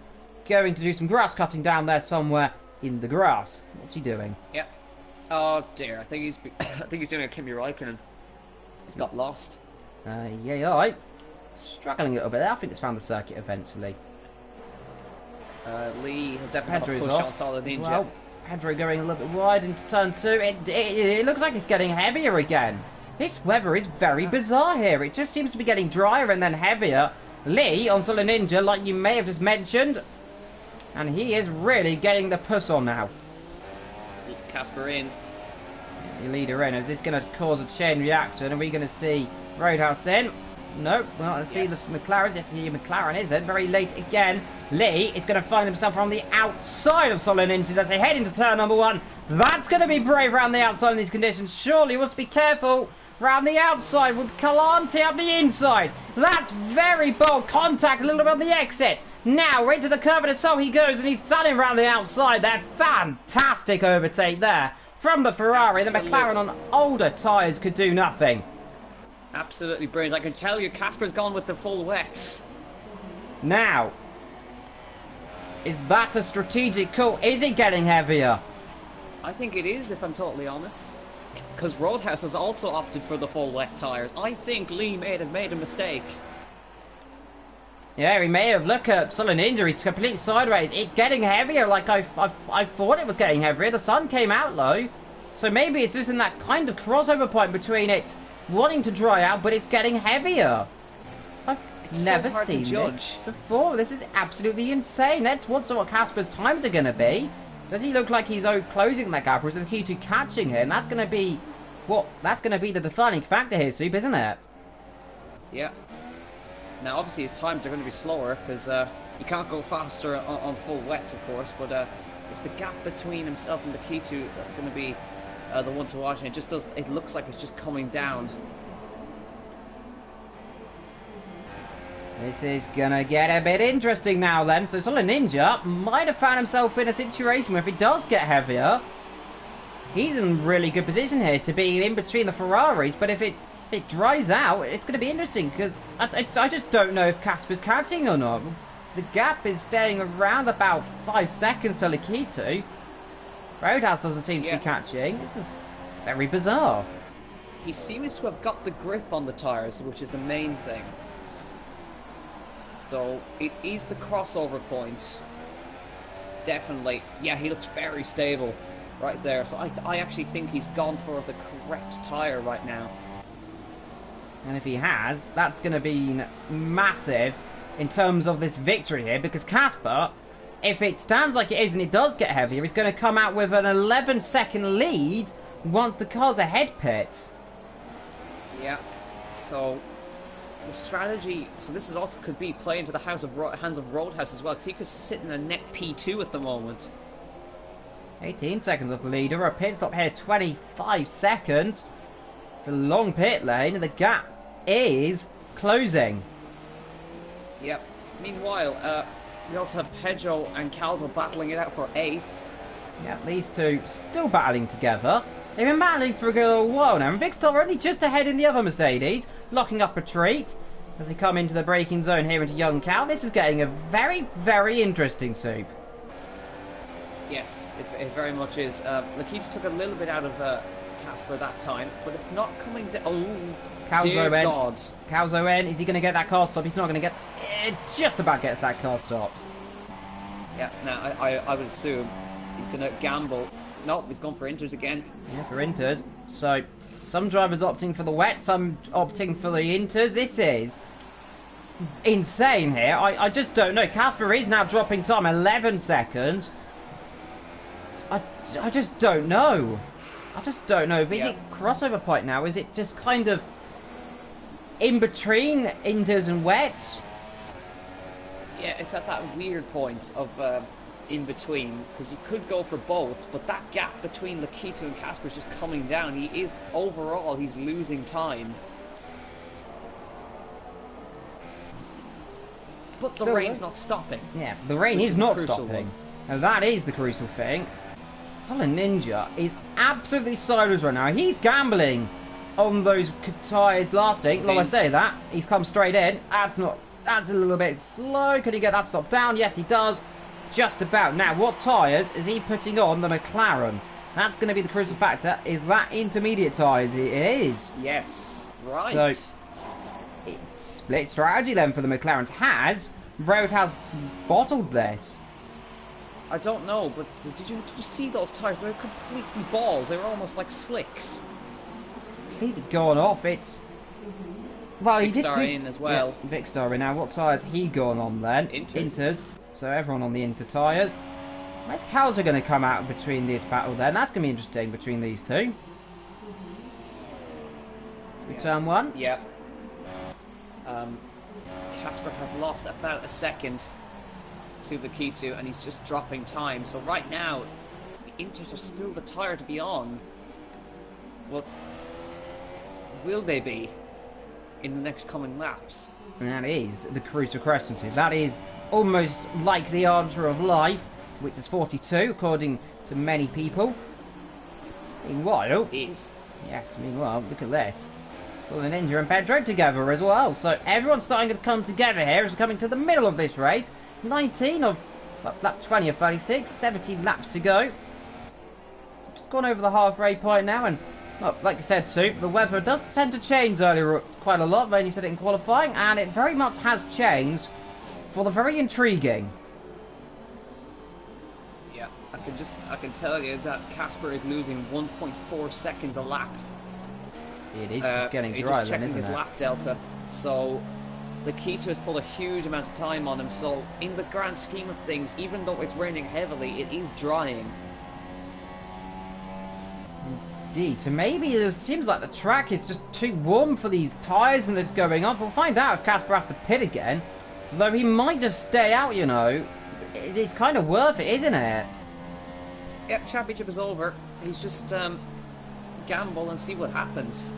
going to do some grass cutting down there somewhere in the grass. What's he doing? Yep. Oh dear, I think he's doing a Kimi Räikkönen. He's got lost. Yeah. Struggling a little bit there. I think it's found the circuit eventually. Lee has definitely Pedro's got a push off on Solid as Ninja. well. Pedro going a little bit wide into turn 2. It looks like it's getting heavier again. This weather is very bizarre here. It just seems to be getting drier and then heavier. Lee on Solid Ninja, like you may have just mentioned. And he is really getting the push on now. Casper in. The leader in. Is this going to cause a chain reaction? Are we going to see Roadhouse in? Nope. Well, let's see the McLaren. Yes, the McLaren isn't. Very late again. Lee is going to find himself on the outside of Solid Ninja as they head into turn number 1. That's going to be brave around the outside in these conditions. Surely wants to be careful. Round the outside with Calante up the inside. That's very bold contact a little bit on the exit. Now, right to the curve of the soul he goes, and he's done it round the outside there. Fantastic overtake there from the Ferrari. Absolutely. The McLaren on older tyres could do nothing. Absolutely brilliant. I can tell you, Casper's gone with the full wets. Now, is that a strategic call? Is it getting heavier? I think it is, if I'm totally honest. Because Roadhouse has also opted for the full wet tyres. I think Lee made a mistake. Yeah, he may have. Look at Solid Ninja, he's completely sideways. It's getting heavier, like I thought it was getting heavier. The sun came out low. So maybe it's just in that kind of crossover point between it wanting to dry out, but it's getting heavier. I've never seen this before. This is absolutely insane. Let's wonder what Casper's times are going to be. Does he look like he's closing that gap, or is the key to catching him? That's going to be that's going to be the defining factor here, Soup, isn't it? Yeah. Now, obviously, his times are going to be slower because you can't go faster on full wets, of course. But it's the gap between himself and the K2 that's going to be the one to watch. And it just does. It looks like it's just coming down. This is going to get a bit interesting now then. So Solid Ninja might have found himself in a situation where if it does get heavier, he's in really good position here to be in between the Ferraris. But if it dries out, it's going to be interesting because I just don't know if Casper's catching or not. The gap is staying around about 5 seconds to Lakito. Roadhouse doesn't seem to be catching. This is very bizarre. He seems to have got the grip on the tyres, which is the main thing. So it is the crossover point. Definitely. Yeah, he looks very stable right there. So I actually think he's gone for the correct tyre right now. And if he has, that's going to be massive in terms of this victory here, because Casper, if it stands like it is and it does get heavier, he's going to come out with an 11-second lead once the car's ahead pit. Yeah, so the strategy, so this is also could be playing to the hands of Roadhouse as well, because he could sit in a net P2 at the moment. 18 seconds off the leader, a pit stop here, 25 seconds. It's a long pit lane, and the gap is closing. Yep. Meanwhile, we also have Pedro and Calzo battling it out for 8th. Yeah, these two still battling together. They've been battling for a good while now, and Big Star only just ahead in the other Mercedes, locking up retreat as they come into the braking zone here into Young Cal. This is getting a very, very interesting Soup. Yes, it very much is. Lakita took a little bit out of Casper that time, but it's not coming down. Oh, dear God. Calzo N, is he going to get that car stop? He's not going to get... It just about gets that car stopped. Yeah, now I would assume he's going to gamble. Nope, he's gone for inters again. Yeah, for inters. So, some drivers opting for the wet, some opting for the inters. This is insane here. I just don't know. Casper is now dropping time 11 seconds. I just don't know. I just don't know. Is it crossover point now? Is it just kind of in between inters and wets? Yeah, it's at that weird point of in between, because you could go for both, but that gap between Lakito and Casper is just coming down. He is, overall, he's losing time. But the rain's not stopping. Yeah, the rain is not stopping. Now that is the crucial thing. Solid Ninja is absolutely sideways right now. He's gambling on those tyres lasting. Like I say that, he's come straight in. That's a little bit slow. Could he get that stop down? Yes, he does. Just about. Now, what tyres is he putting on the McLaren? That's going to be the crucial factor. Is that intermediate tyres? It is. Yes, right. So, split strategy then for the McLarens. Has Roadhouse bottled this? I don't know, but did you see those tyres? They're completely bald. They're almost like slicks. Completely gone off. It's... Well, he did Star in as well. Yeah, Vic Star in. Now, what tyres he gone on then? Inters. So everyone on the Inter tyres. Where's Calzo going to come out between this battle then? That's going to be interesting between these two. Turn one. Yeah. Casper has lost about a second to the K2, and he's just dropping time. So right now, the Inters are still the tyre to be on. Well, will they be in the next coming laps? And that is the Cruiser Crescency. That is almost like the answer of life, which is 42, according to many people. Meanwhile... It is. Yes, meanwhile, look at this. So an Ninja and Pedro together as well. So everyone's starting to come together here as we're coming to the middle of this race. 19 of lap 20 of 36, 17 laps to go. Just gone over the halfway point now, and well, like I said, Soup, the weather does tend to change earlier quite a lot. They only said it in qualifying, and it very much has changed for the very intriguing. Yeah, I can tell you that Casper is losing 1.4 seconds a lap. It is just getting dry, just checking his isn't it? lap delta. So the Keto has pulled a huge amount of time on him. So in the grand scheme of things, even though it's raining heavily, it is drying. Indeed. So maybe it seems like the track is just too warm for these tyres and it's going up. We'll find out if Casper has to pit again. Though he might just stay out, you know. It's kind of worth it, isn't it? Yep, championship is over. He's just gamble and see what happens.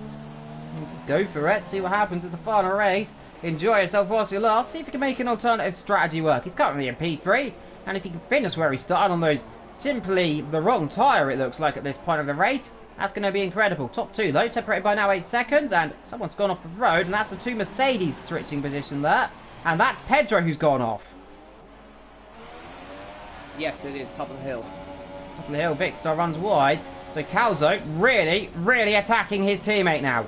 Go for it, see what happens at the final race. Enjoy yourself whilst you're last. See if you can make an alternative strategy work. He's currently in P3, and if he can finish where he started on those simply the wrong tyre, it looks like at this point of the race, that's going to be incredible. Top two though, separated by now 8 seconds, and someone's gone off the road, and that's the two Mercedes switching position there, and that's Pedro who's gone off. Yes, it is top of the hill. Top of the hill, Vic Star runs wide. So Calzo really attacking his teammate now.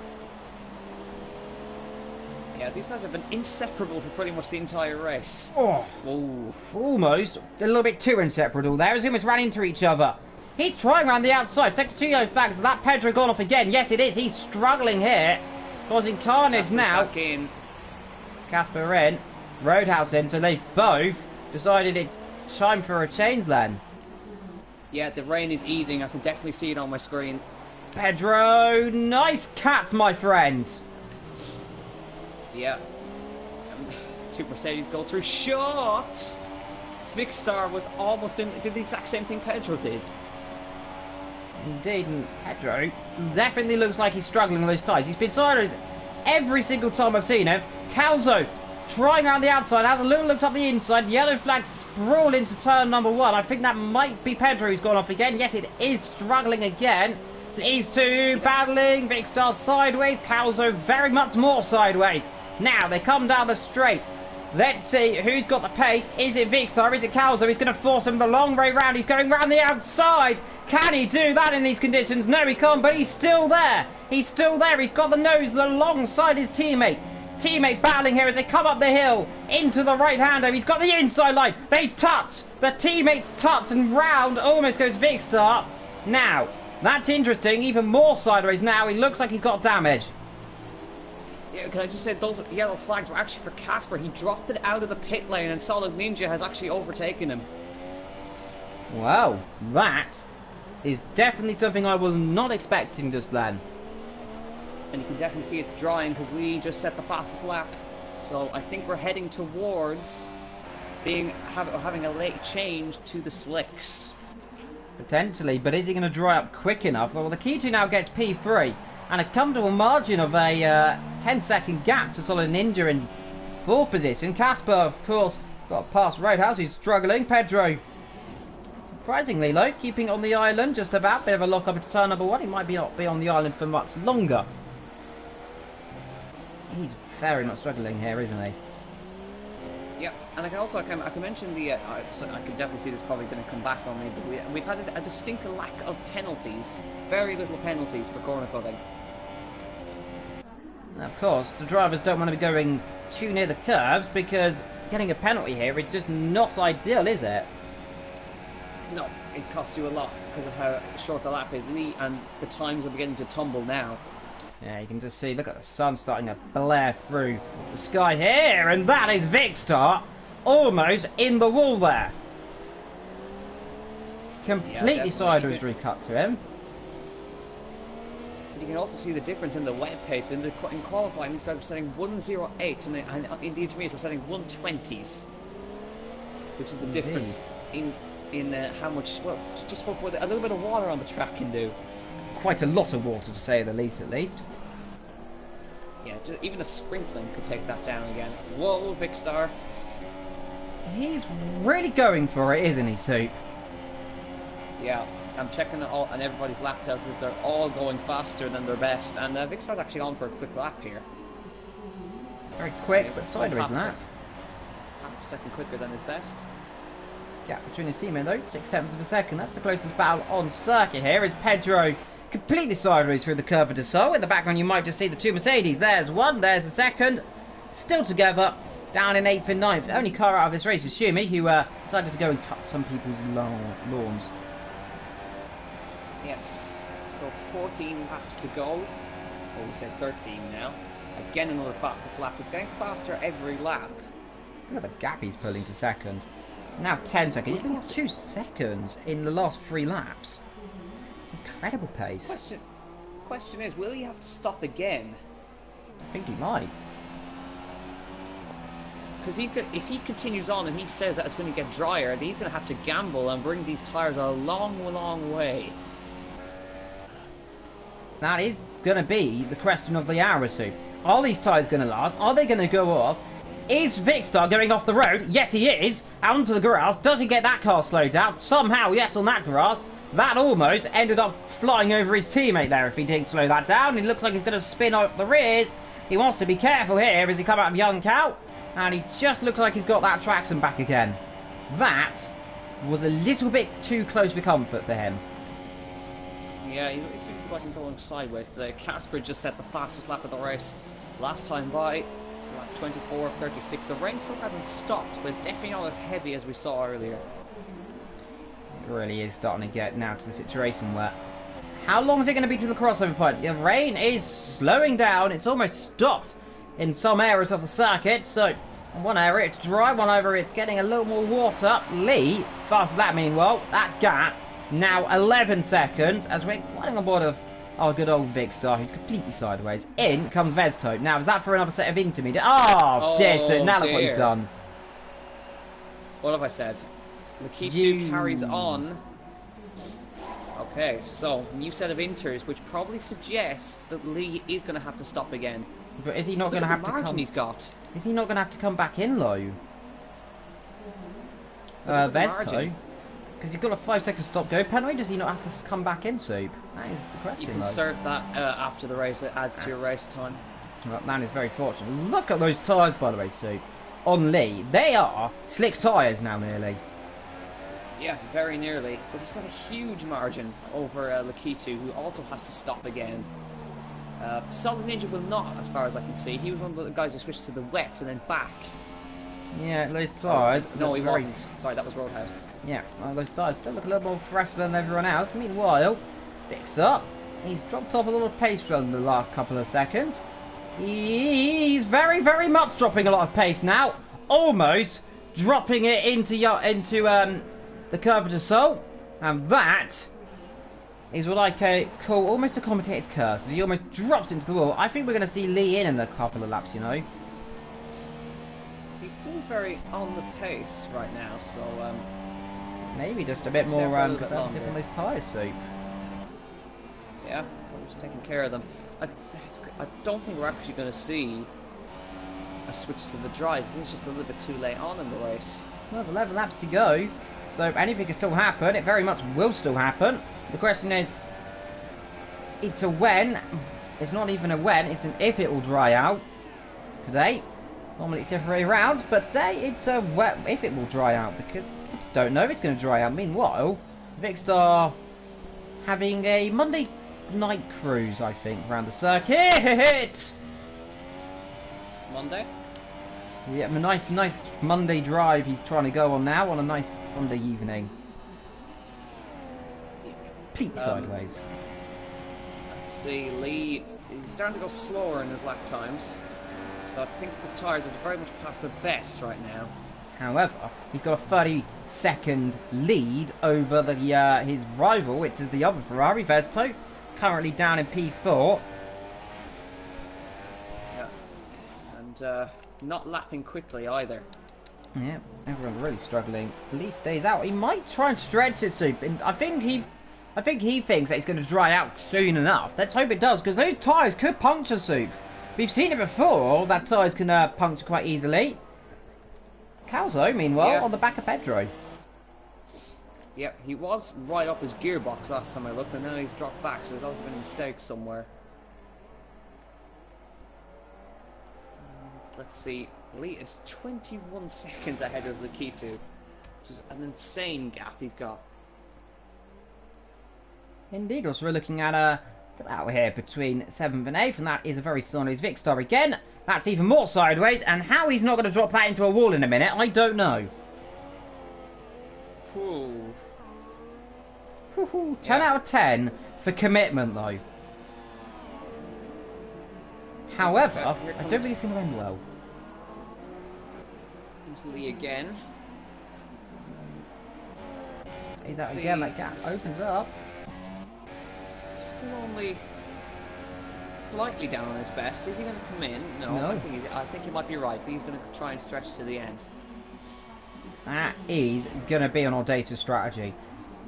Yeah, these guys have been inseparable for pretty much the entire race. Oh, Whoa. almost. A little bit too inseparable there as they almost ran into each other. He's trying around the outside. Sector 2 yellow flags. That Pedro gone off again. Yes, it is. He's struggling here. Causing carnage now. Back in. Casper in. Roadhouse in. So they've both decided it's time for a change then. Yeah, the rain is easing. I can definitely see it on my screen. Pedro, nice cat, my friend. Yeah. Two Mercedes go through. Shot! Vic Star was almost in. Did the exact same thing Pedro did. Indeed, and Pedro definitely looks like he's struggling with those tyres. He's been sideways every single time I've seen him. Calzo trying around the outside, has a little looked up the inside. Yellow flag sprawl into turn number 1. I think that might be Pedro who's gone off again. Yes, it is struggling again. These two battling. Vic Star sideways. Calzo very much more sideways. Now they come down the straight. Let's see who's got the pace. Is it Vic Star? Is it Calzo? He's going to force him the long way round. He's going round the outside. Can he do that in these conditions? No, he can't, but he's still there. He's still there. He's got the nose alongside his teammate. Teammate battling here as they come up the hill into the right-hander. He's got the inside line. They touch. The teammates touch and round almost goes Vic Star. Now, that's interesting. Even more sideways now. He looks like he's got damage. Yeah, can I just say those yellow flags were actually for Casper. He dropped it out of the pit lane and Solid Ninja has actually overtaken him. Wow, that is definitely something I was not expecting just then. And you can definitely see it's drying because we just set the fastest lap. So I think we're heading towards having a late change to the slicks. Potentially, but is he going to dry up quick enough? Well, the K2 now gets P3 and a comfortable margin of a 10-second gap to Solid Ninja in 4th position. Casper, of course, got past Roadhouse, he's struggling. Pedro, surprisingly low, keeping it on the island just about. Bit of a lock up into turn number 1. He might not be on the island for much longer. He's very not struggling here, isn't he? Yeah, and I can mention the. I can definitely see this probably going to come back on me, but we've had a distinct lack of penalties. Very little penalties for corner cutting. Now, of course, the drivers don't want to be going too near the curves, because getting a penalty here is just not ideal, is it? No, it costs you a lot because of how short the lap is, Lee, and the times are beginning to tumble now. Yeah, you can just see, look at the sun starting to blare through the sky here, and that is Vicstar almost in the wall there. Completely sideways recut to him. But you can also see the difference in the wet pace. In qualifying, these guys were setting 108, and in the intermediate, we're setting 120s, which is the difference in how much. Well, just what a little bit of water on the track can do. Quite a lot of water, to say the least, at least. Yeah, even a sprinkling could take that down again. Whoa, Vicstar. He's really going for it, isn't he, Soup? Yeah, I'm checking it all, and everybody's lap deltas. They're all going faster than their best, and Vicstar's actually on for a quick lap here. Very quick, but sideways than that. Half a second quicker than his best. Gap between his teammate though, 0.6 of a second. That's the closest battle on circuit here. Is Pedro completely sideways through the curve de Sol. In the background, you might just see the two Mercedes. There's one, there's the second, still together. Down in 8th and 9th. The only car out of this race is Schumi, who decided to go and cut some people's lawns. Yes, so 14 laps to go. Well, we said 13 now. Again, another fastest lap. It's getting faster every lap. Look at the gap he's pulling to second. Now 10 seconds. He's got 2 seconds in the last 3 laps. Incredible pace. Question is, will he have to stop again? I think he might. Because if he continues on and he says that it's going to get drier, then he's going to have to gamble and bring these tyres a long, long way. That is going to be the question of the hour, Soup. Are these tyres going to last? Are they going to go off? Is Vicstar going off the road? Yes, he is. Out onto the grass. Does he get that car slowed down? Somehow, yes, on that grass. That almost ended up flying over his teammate there if he didn't slow that down. It looks like he's going to spin out the rears. He wants to be careful here as he comes out of Young Cow. And he just looks like he's got that traction back again. That was a little bit too close for comfort for him. Yeah, it seems like him going sideways today. Casper just set the fastest lap of the race last time by, lap 24 of 36. The rain still hasn't stopped, but it's definitely not as heavy as we saw earlier. It really is starting to get now to the situation where... How long is it going to be to the crossover point? The rain is slowing down. It's almost stopped in some areas of the circuit. So, in one area it's dry, one area it's getting a little more water. Lee, faster that meanwhile. That gap, now 11 seconds, as we're getting on board of our good old Vicstar, who's completely sideways. In comes Vestope. Now, is that for another set of intermediate? Oh, dear. So now look what he's done. What have I said? Lakitu carries on. Okay, so new set of inters, which probably suggests that Lee is going to have to stop again. But is he not going to have to come? He's got. Is he not going to have to come back in though? Vesto, because he's got a 5-second stop go penalty. Does he not have to come back in, Soup? That is the question. You can serve that after the race. It adds to your race time. Well, that is very fortunate. Look at those tyres, by the way, Soup. On Lee, they are slick tyres now, nearly. Yeah, very nearly. But he's got a huge margin over Lakitu, who also has to stop again. Solid Ninja will not, as far as I can see. He was one of the guys who switched to the wets and then back. Yeah, those tyres... No, he wasn't. Sorry, that was Roadhouse. Yeah, well, those tyres still look a little more fresher than everyone else. Meanwhile, fixed up. He's dropped off a little pace from the last couple of seconds. He's very, very much dropping a lot of pace now. Almost dropping it into the curve de Sol. And that is what I call almost a commentator's curse. He almost drops into the wall. I think we're going to see Lee in a couple of laps, you know. He's still very on the pace right now, so... maybe just a bit more conservative on those tyres, Soup. Yeah, I'm just taking care of them. I don't think we're actually going to see a switch to the dries. I think it's just a little bit too late on in the race. Well, 11 laps to go, so anything can still happen. It very much will still happen. The question is, it's a when. It's not even a when, it's an if it will dry out today. Normally it's the other way around, but today it's a if it will dry out, because we just don't know if it's going to dry out. Meanwhile, Vicstar having a Monday night cruise, I think, around the circuit. Monday? Yeah, a nice Monday drive he's trying to go on now on a nice Sunday evening. Complete sideways. Let's see, Lee is starting to go slower in his lap times. So I think the tyres are very much past their best right now. However, he's got a 30-second lead over the his rival, which is the other Ferrari, Vesto, currently down in P4. Yeah. And not lapping quickly either. Yeah, everyone's really struggling. Lee stays out. He might try and stretch his soup. And I think he thinks that it's going to dry out soon enough. Let's hope it does, because those tyres could puncture soup. We've seen it before, that tyres can puncture quite easily. Calzo, meanwhile, on the back of Pedro. Yep, he was right up his gearbox last time I looked, and now he's dropped back, so there's obviously been a mistake somewhere. Let's see, Lee is 21 seconds ahead of the K2, which is an insane gap he's got. Indeed, also we're looking at out here between 7th and 8th, and that is a very sideways Vicstar again. That's even more sideways, and how he's not going to drop that into a wall in a minute, I don't know. Ooh. 10 out of 10 for commitment, though. However, I don't think it's going to end well. Comes Lee again. Stays out again, that gap opens up. Still only slightly down on his best. Is he going to come in? No. I think he might be right. He's going to try and stretch to the end. That is going to be an audacious strategy.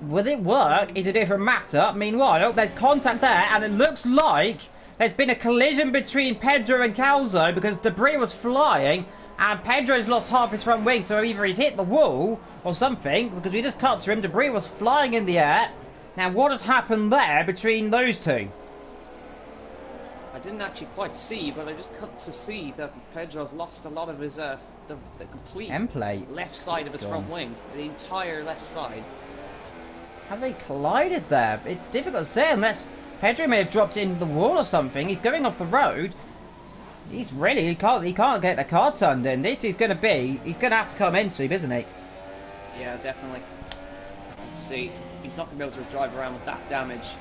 Will it work is a different matter. Meanwhile, there's contact there, and it looks like there's been a collision between Pedro and Calzo because debris was flying, and Pedro's lost half his front wing, so either he's hit the wall or something, because we just cut to him. Debris was flying in the air. Now, what has happened there between those two? I didn't actually quite see, but I just cut to see that Pedro's lost a lot of his the complete left side of his front wing, the entire left side. Have they collided there? It's difficult to say unless Pedro may have dropped into the wall or something. He's going off the road. He can't get the car turned in. He's going to have to come in soon, isn't he? Yeah, definitely. Let's see. He's not going to be able to drive around with that damage.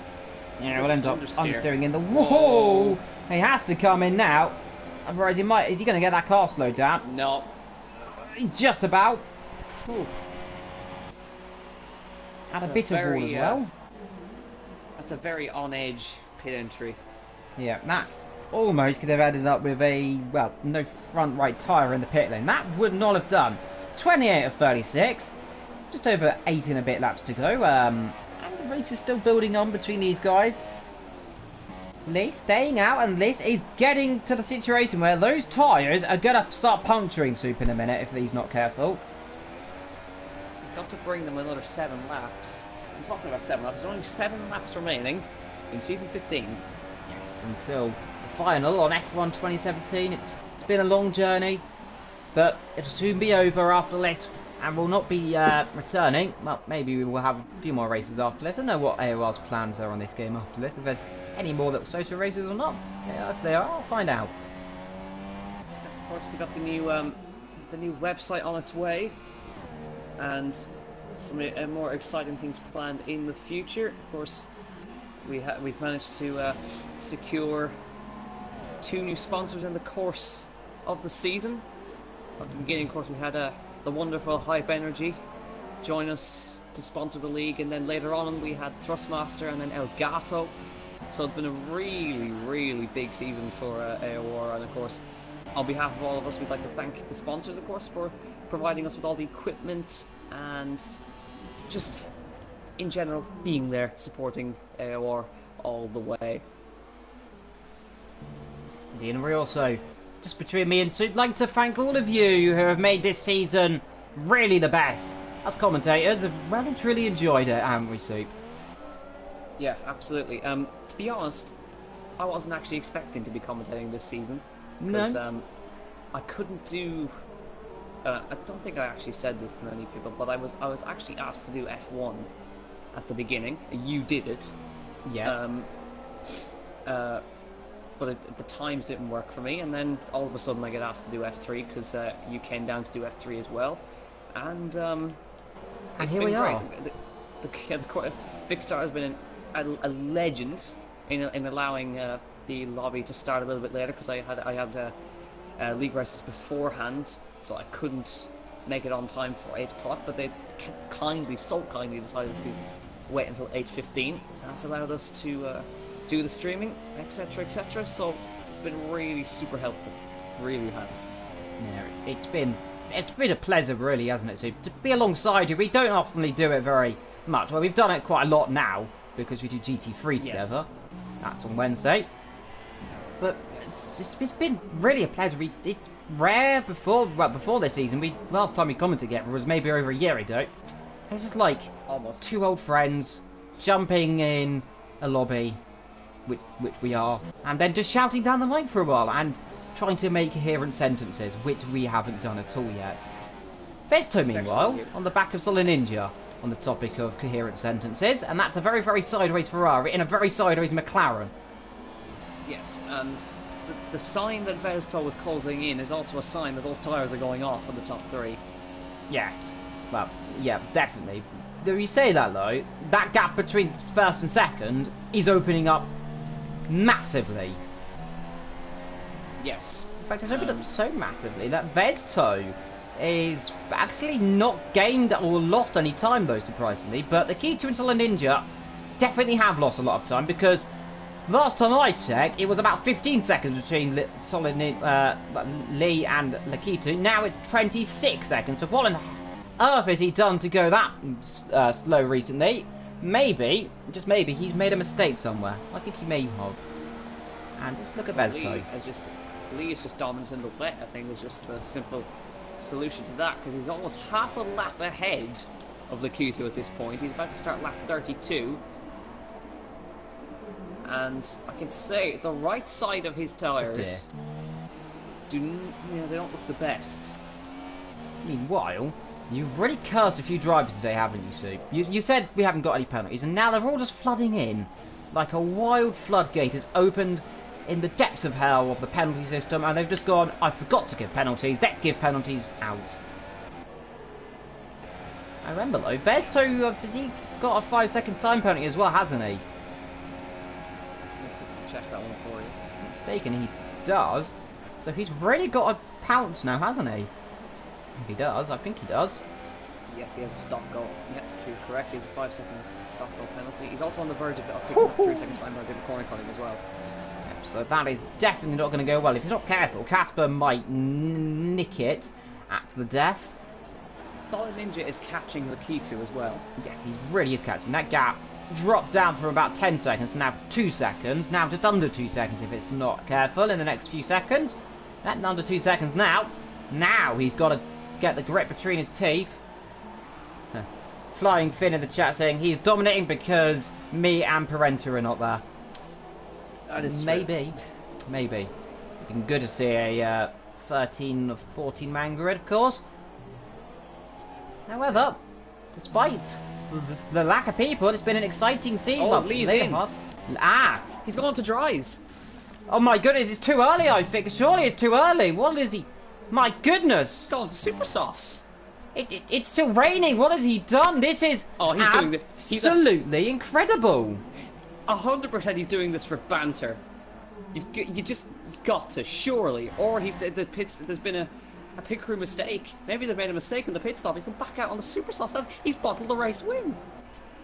Yeah, we'll end up understeering in the wall. He has to come in now. Otherwise, is he going to get that car slowed down? No. Just about. Whew. Had a bit of wall as well. That's a very on-edge pit entry. Yeah, that almost could have ended up with no front right tyre in the pit lane. That would not have done. 28 of 36. Just over 8 and a bit laps to go. And the race is still building on between these guys. Lee staying out, and this is getting to the situation where those tyres are going to start puncturing soup in a minute if Lee's not careful. We've got to bring them another 7 laps. I'm talking about 7 laps. There's only 7 laps remaining in Season 15. Yes, until the final on F1 2017. It's been a long journey, but it'll soon be over after this. And we'll not be returning. Well, maybe we will have a few more races after this. I don't know what AOR's plans are on this game after this. If there's any more little social races or not. Yeah, if they are, I'll find out. Of course, we've got the new website on its way. And some more exciting things planned in the future. Of course, we've managed to secure 2 new sponsors in the course of the season. At the beginning, of course, we had the wonderful Hype Energy join us to sponsor the league, and then later on we had Thrustmaster and then Elgato. So it's been a really, really big season for AOR, and of course, on behalf of all of us, we'd like to thank the sponsors, of course, for providing us with all the equipment and just, in general, being there, supporting AOR all the way. And we also, just between me and Sue, I'd like to thank all of you who have made this season really the best. Us commentators have well and truly enjoyed it, haven't we, Soup? Yeah, absolutely. To be honest, I wasn't actually expecting to be commentating this season. Because I couldn't do... I don't think I actually said this to many people, but I was actually asked to do F1 at the beginning. You did it. Yes. the times didn't work for me. And then all of a sudden I get asked to do F3 because you came down to do F3 as well, and it's here been we great. are. Big Star has been a legend in allowing the lobby to start a little bit later because I had league races beforehand, so I couldn't make it on time for 8 o'clock. But they so kindly decided to wait until 8:15, and that's allowed us to do the streaming, etc., etc. So it's been really super helpful. Really has. Yeah, it's been a pleasure, really, hasn't it? So to be alongside you, we don't often do it very much. Well, we've done it quite a lot now because we do GT3 together. That's on Wednesday. But it's been really a pleasure. It's rare before this season. Last time we commented together was maybe over a year ago. It's just like Almost. two old friends jumping in a lobby, which we are, and then just shouting down the mic for a while and trying to make coherent sentences, which we haven't done at all yet. Vesto, meanwhile, on the back of Solid Ninja, on the topic of coherent sentences, and that's a very, very sideways Ferrari in a very sideways McLaren. Yes, and the sign that Vesto was closing in is also a sign that those tyres are going off on the top 3. Yes. Well, yeah, definitely. Though you say that, though, that gap between first and second is opening up massively. Yes. In fact, it's opened up so massively that Vesto is actually not gained or lost any time, though, surprisingly. But the Keto and Solid Ninja definitely have lost a lot of time because last time I checked, it was about 15 seconds between Lee and Lakitu. Now it's 26 seconds. So what on earth has he done to go that slow recently? Maybe, just maybe, he's made a mistake somewhere. I think he may have. And just look at Vesto. Lee is just dominant in the wet, I think, is just the simple solution to that, because he's almost half a lap ahead of Lakitu at this point. He's about to start lap 32. And I can say the right side of his tyres they don't look the best. Meanwhile, you've really cursed a few drivers today, haven't you, Sue? You said we haven't got any penalties, and now they're all just flooding in. Like a wild floodgate has opened in the depths of hell of the penalty system, and they've just gone, I forgot to give penalties, let's give penalties out. I remember, though, Vesto, has he got a 5-second time penalty as well, hasn't he? Check that one for you. If I'm not mistaken, he does. So he's really got a pounce now, hasn't he? If he does, I think he does. Yes, he has a stop goal. Yep, you're correct. He has a 5-second stop goal penalty. He's also on the verge of picking up a 3-second time by a corner cutting as well. Yep, so that is definitely not going to go well. If he's not careful, Casper might nick it at the death. Solid Ninja is catching Lakitu as well. Yes, he's really catching. That gap dropped down from about 10 seconds, now 2 seconds, now just under 2 seconds if it's not careful in the next few seconds. That's under 2 seconds now. Now he's got to get the grip between his teeth. Flying Finn in the chat saying he's dominating because me and Parenta are not there. That is maybe. Maybe. It'd been good to see a 13 or 14 man grid, of course. However, despite the lack of people, it's been an exciting season. Oh, Lee's in. He's gone to dries. Oh my goodness, it's too early, I think. Surely it's too early. What is he? My goodness. He's gone to super softs. It's still raining. What has he done? This is absolutely incredible. 100% he's doing this for banter. You've just got to, surely. Or there's been a pit crew mistake. Maybe they've made a mistake in the pit stop. He's gone back out on the super softs. He's bottled the race win.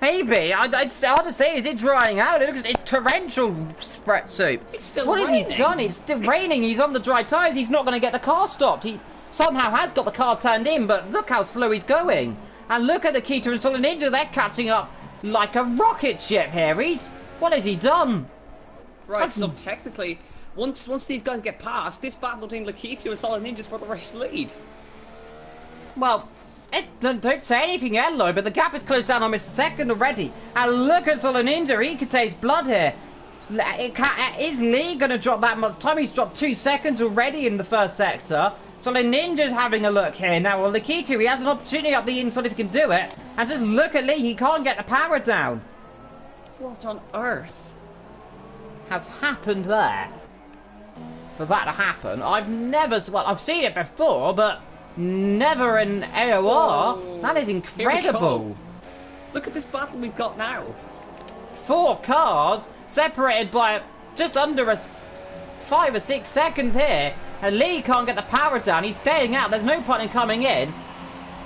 Maybe. I'd hard to say, is it drying out? It's torrential spread soup. It's still raining. What has he done? It's still raining. He's on the dry tyres. He's not going to get the car stopped. He somehow has got the car turned in, but look how slow he's going. And look at the Keto and Solid Ninja. They're catching up like a rocket ship here. What has he done? Right, so technically, once these guys get past, this battle between Lakitu and Solid Ninja's for the race lead. Well, don't say anything yet, Lloyd, but the gap is closed down almost a second already. And look at Solid Ninja, he can taste blood here. Is Lee going to drop that much time? He's dropped 2 seconds already in the first sector. Solid Ninja's having a look here. Now, well, Lakitu, he has an opportunity up the inside if he can do it. And just look at Lee, he can't get the power down. What on earth has happened there? for that to happen. I've never, well, I've seen it before, but never in AOR. Oh, that is incredible. Look at this battle we've got now. 4 cars separated by just under 5 or 6 seconds here, and Lee can't get the power down. He's staying out. There's no point in coming in.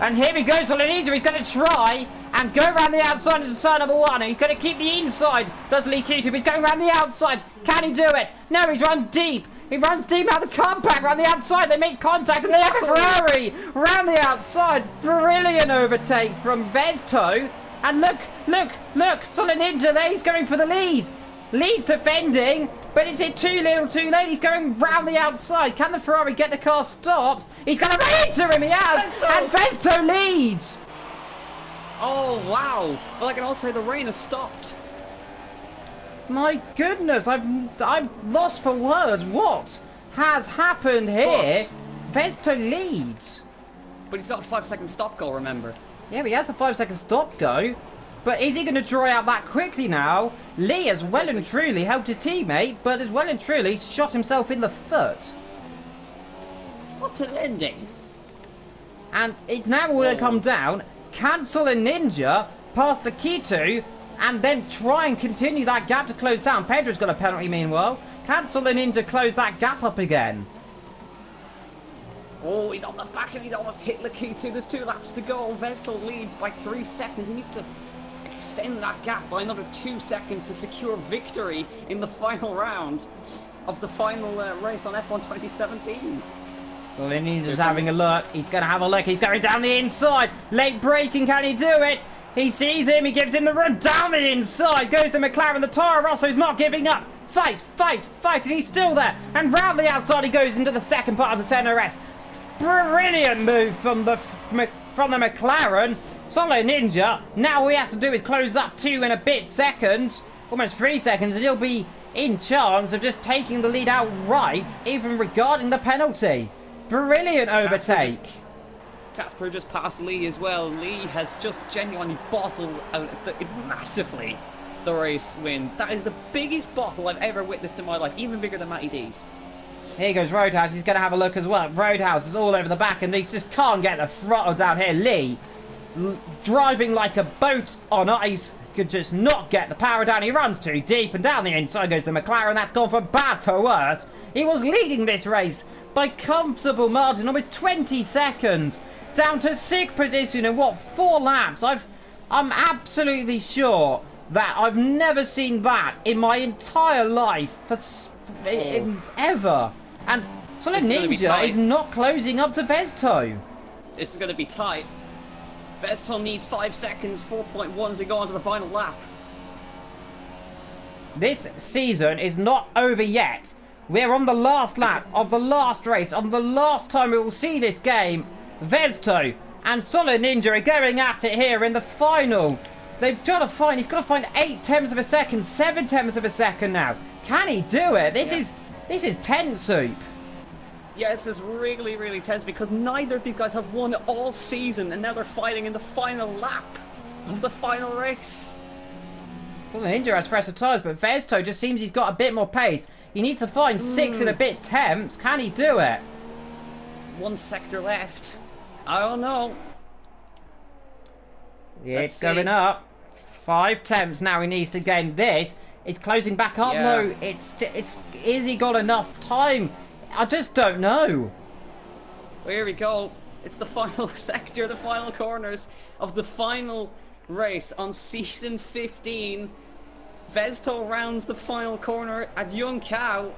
And here he goes on Leader. He's going to try and go around the outside into turn number 1. And he's going to keep the inside. Does Lee Q-Tube. He's going around the outside. Can he do it? No, he's run deep. He runs deep out the compact around the outside. They make contact and they have a Ferrari around the outside. Brilliant overtake from Vesto. And look. Solid Ninja there. He's going for the lead. Lead defending. But it's hit too little too late. He's going round the outside. Can the Ferrari get the car stopped? He's going to run into him. He has. Vesto! And Vesto leads. Oh, wow. Well, I can also say the rain has stopped. My goodness. I'm lost for words. What has happened here? Vesto leads. But he's got a 5-second stop goal, remember? Yeah, he has a 5-second stop go. But is he going to draw out that quickly now? Lee has well and truly helped his teammate, but has well and truly shot himself in the foot. What an ending. And it's now all going to come down. Cancel a Ninja past the Kitu and then try and continue that gap to close down. Pedro's got a penalty meanwhile. Cancel a Ninja close that gap up again. Oh, he's on the back and he's almost hit Lakitu. There's 2 laps to go. Vestal leads by 3 seconds. He needs to extend that gap by another 2 seconds to secure victory in the final round of the final race on F1 2017. Well, Ninja's having a look. He's going to have a look. He's going down the inside. Late braking. Can he do it? He sees him. He gives him the run down the inside. Goes the McLaren. The Toro Rosso's not giving up. Fight. And he's still there. And round the outside he goes into the second part of the CNRS. Brilliant move from the McLaren. Solo Ninja. Now all he has to do is close up 2 and a bit seconds. Almost 3 seconds. And he'll be in chance of just taking the lead outright, even regarding the penalty. Brilliant overtake. Casper just passed Lee as well. Lee has just genuinely bottled out massively the race win. That is the biggest bottle I've ever witnessed in my life, even bigger than Matty D's. Here goes Roadhouse. He's going to have a look as well. Roadhouse is all over the back and he just can't get the throttle down here. Lee, driving like a boat on ice, could just not get the power down. He runs too deep and down the inside goes the McLaren. That's gone from bad to worse. He was leading this race by comfortable margin, almost 20 seconds, down to 6th position in what, 4 laps? I'm absolutely sure that I've never seen that in my entire life ever. And Solid Ninja is not closing up to Vesto. This is going to be tight. Vesto needs 5 seconds, 4.1 as we go on to the final lap. This season is not over yet. We're on the last lap of the last race. On the last time we will see this game, Vesto and Solid Ninja are going at it here in the final. He's got to find 8/10 of a second, 7/10 of a second now. Can he do it? This is tense soup. Yeah, this is really, really tense because neither of these guys have won all season and now they're fighting in the final lap of the final race. Well, the Ninja has fresher tyres, but Vesto just seems he's got a bit more pace. He needs to find 6 and a bit temps. Can he do it? 1 sector left. I don't know. Yeah, it's going up. 5 temps now he needs to gain this. It's closing back up. Yeah. No, is he got enough time? I just don't know. Well, here we go. It's the final sector, the final corners of the final race on season 15. Vesto rounds the final corner at Young Cow.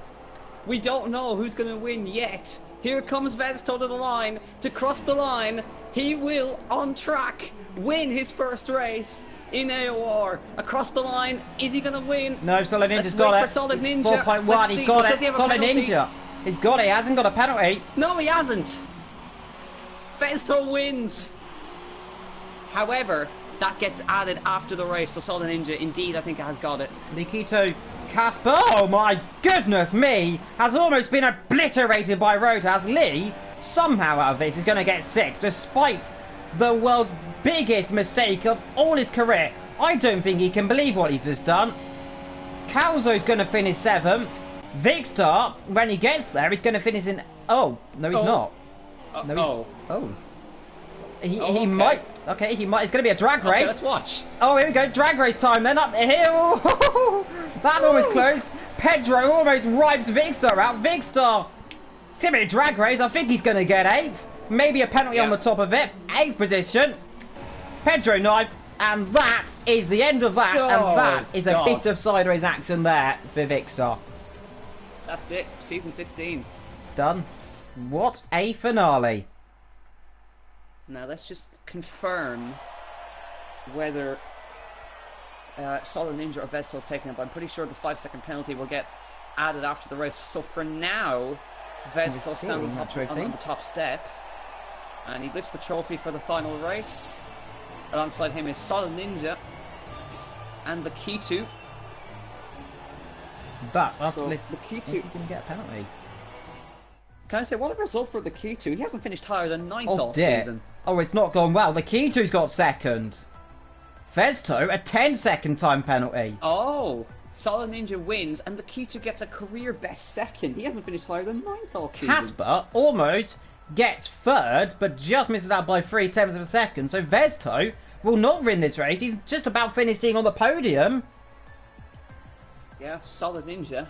We don't know who's going to win yet. Here comes Vesto to the line. To cross the line, he will, on track, win his first race in AOR. Across the line, is he going to win? No, Solid Ninja's got it. Solid Ninja. 4.1, he's got it. Solid Ninja. He's got it, he hasn't got a penalty. No, he hasn't. Vesto wins. However, that gets added after the race, so Solid Ninja, indeed, I think has got it. Nikito Casper, oh my goodness me, has almost been obliterated by Roadhouse. Lee, somehow out of this, is going to get 6, despite the world's biggest mistake of all his career. I don't think he can believe what he's just done. Calzo's going to finish 7th. Vicstar, when he gets there, he's going to finish in... Oh, no he's not. No, he's... Oh. He okay. might... Okay, he might... It's going to be a drag race. Okay, let's watch. Oh, here we go. Drag race time then. Up the hill. That one was close. Pedro almost wipes Vicstar out. Vicstar... It's going to be a drag race. I think he's going to get 8th. Maybe a penalty on the top of it. 8th position. Pedro 9th. And that is the end of that. Oh, and that is a bit of sideways action there for Vicstar. That's it. Season 15. Done. What a finale. Now let's just confirm whether Solid Ninja or Vesto's taking it. But I'm pretty sure the 5-second penalty will get added after the race. So for now, Vesto stands on the top step. And he lifts the trophy for the final race. Alongside him is Solid Ninja and the K2. But so the K2 can get a penalty. Can I say, what a result for the K2? He hasn't finished higher than 9th all season. Oh, it's not gone well. The K2's got 2nd. Vesto, a 10-second time penalty. Oh, Solid Ninja wins, and the K2 gets a career best 2nd. He hasn't finished higher than 9th all season. Casper almost gets 3rd, but just misses out by 3/10 of a second. So Vesto will not win this race. He's just about finishing on the podium. Yeah, Solid Ninja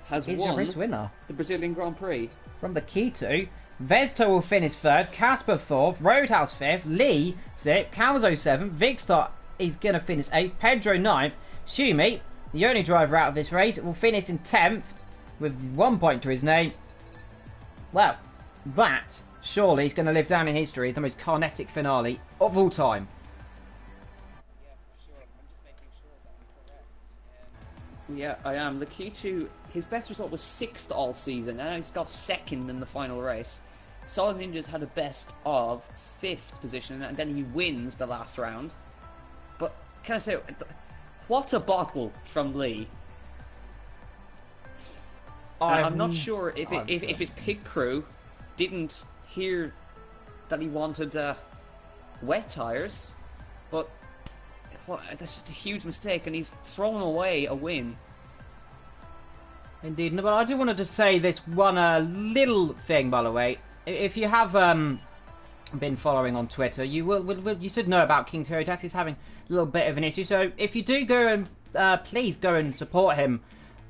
has He's won your race winner. the Brazilian Grand Prix. From the K2, Vesto will finish 3rd, Casper 4th, Roadhouse 5th, Lee 6th, Calzo 7th, Vicstar is going to finish 8th, Pedro 9th, Shumi, the only driver out of this race, will finish in 10th with 1 point to his name. Well, that surely is going to live down in history as the most kinetic finale of all time. Yeah, for sure. I'm just making sure that I'm correct. Yeah, I am. The K2, his best result was 6th all season, and he's got 2nd in the final race. Solid Ninja's had a best of 5th position, and then he wins the last round. But, can I say, what a bottle from Lee. I'm not sure if his pit crew didn't hear that he wanted wet tyres, but that's just a huge mistake, and he's thrown away a win. Indeed, no, but I do want to just say this one little thing, by the way. If you have been following on Twitter, you should know about King Terry He's having a little bit of an issue. So if you do go and please go and support him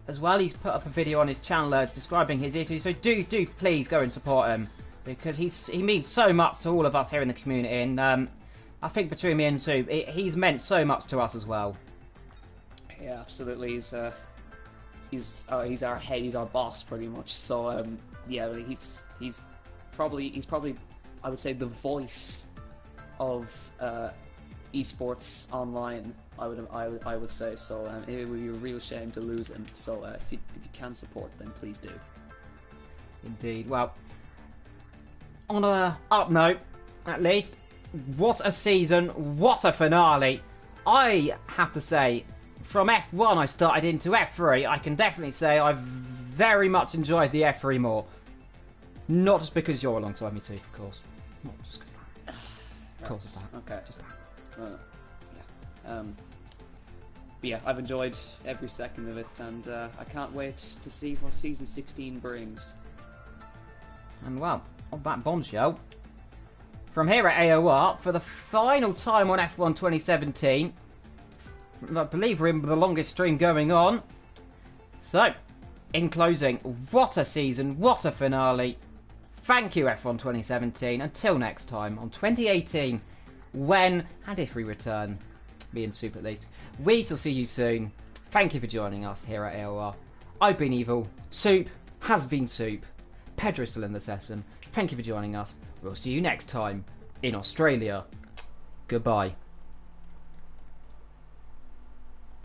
as well. He's put up a video on his channel describing his issue. So do please go and support him, because he means so much to all of us here in the community. And I think between me and Sue, he's meant so much to us as well. Yeah, absolutely. He's our head. He's our boss, pretty much. So yeah, he's probably I would say the voice of esports online. I would say so. It would be a real shame to lose him. So if you can support, then please do. Indeed. Well, on a up note, at least, what a season! What a finale! I have to say, from F1 I started into F3. I can definitely say I've very much enjoyed the F3 more. Not just because you're alongside me too, of course. Not just because of that. Of course, that. Okay. Just that. Yeah. But yeah, I've enjoyed every second of it, and I can't wait to see what season 16 brings. And well, on that bombshell, from here at AOR, for the final time on F1 2017, I believe we're in the longest stream going on. So, in closing, what a season, what a finale. Thank you, F1 2017. Until next time, on 2018, when and if we return, me and Soup at least, we shall see you soon. Thank you for joining us here at AOR. I've been Evil. Soup has been Soup. Pedro's still in the session. Thank you for joining us. We'll see you next time in Australia. Goodbye.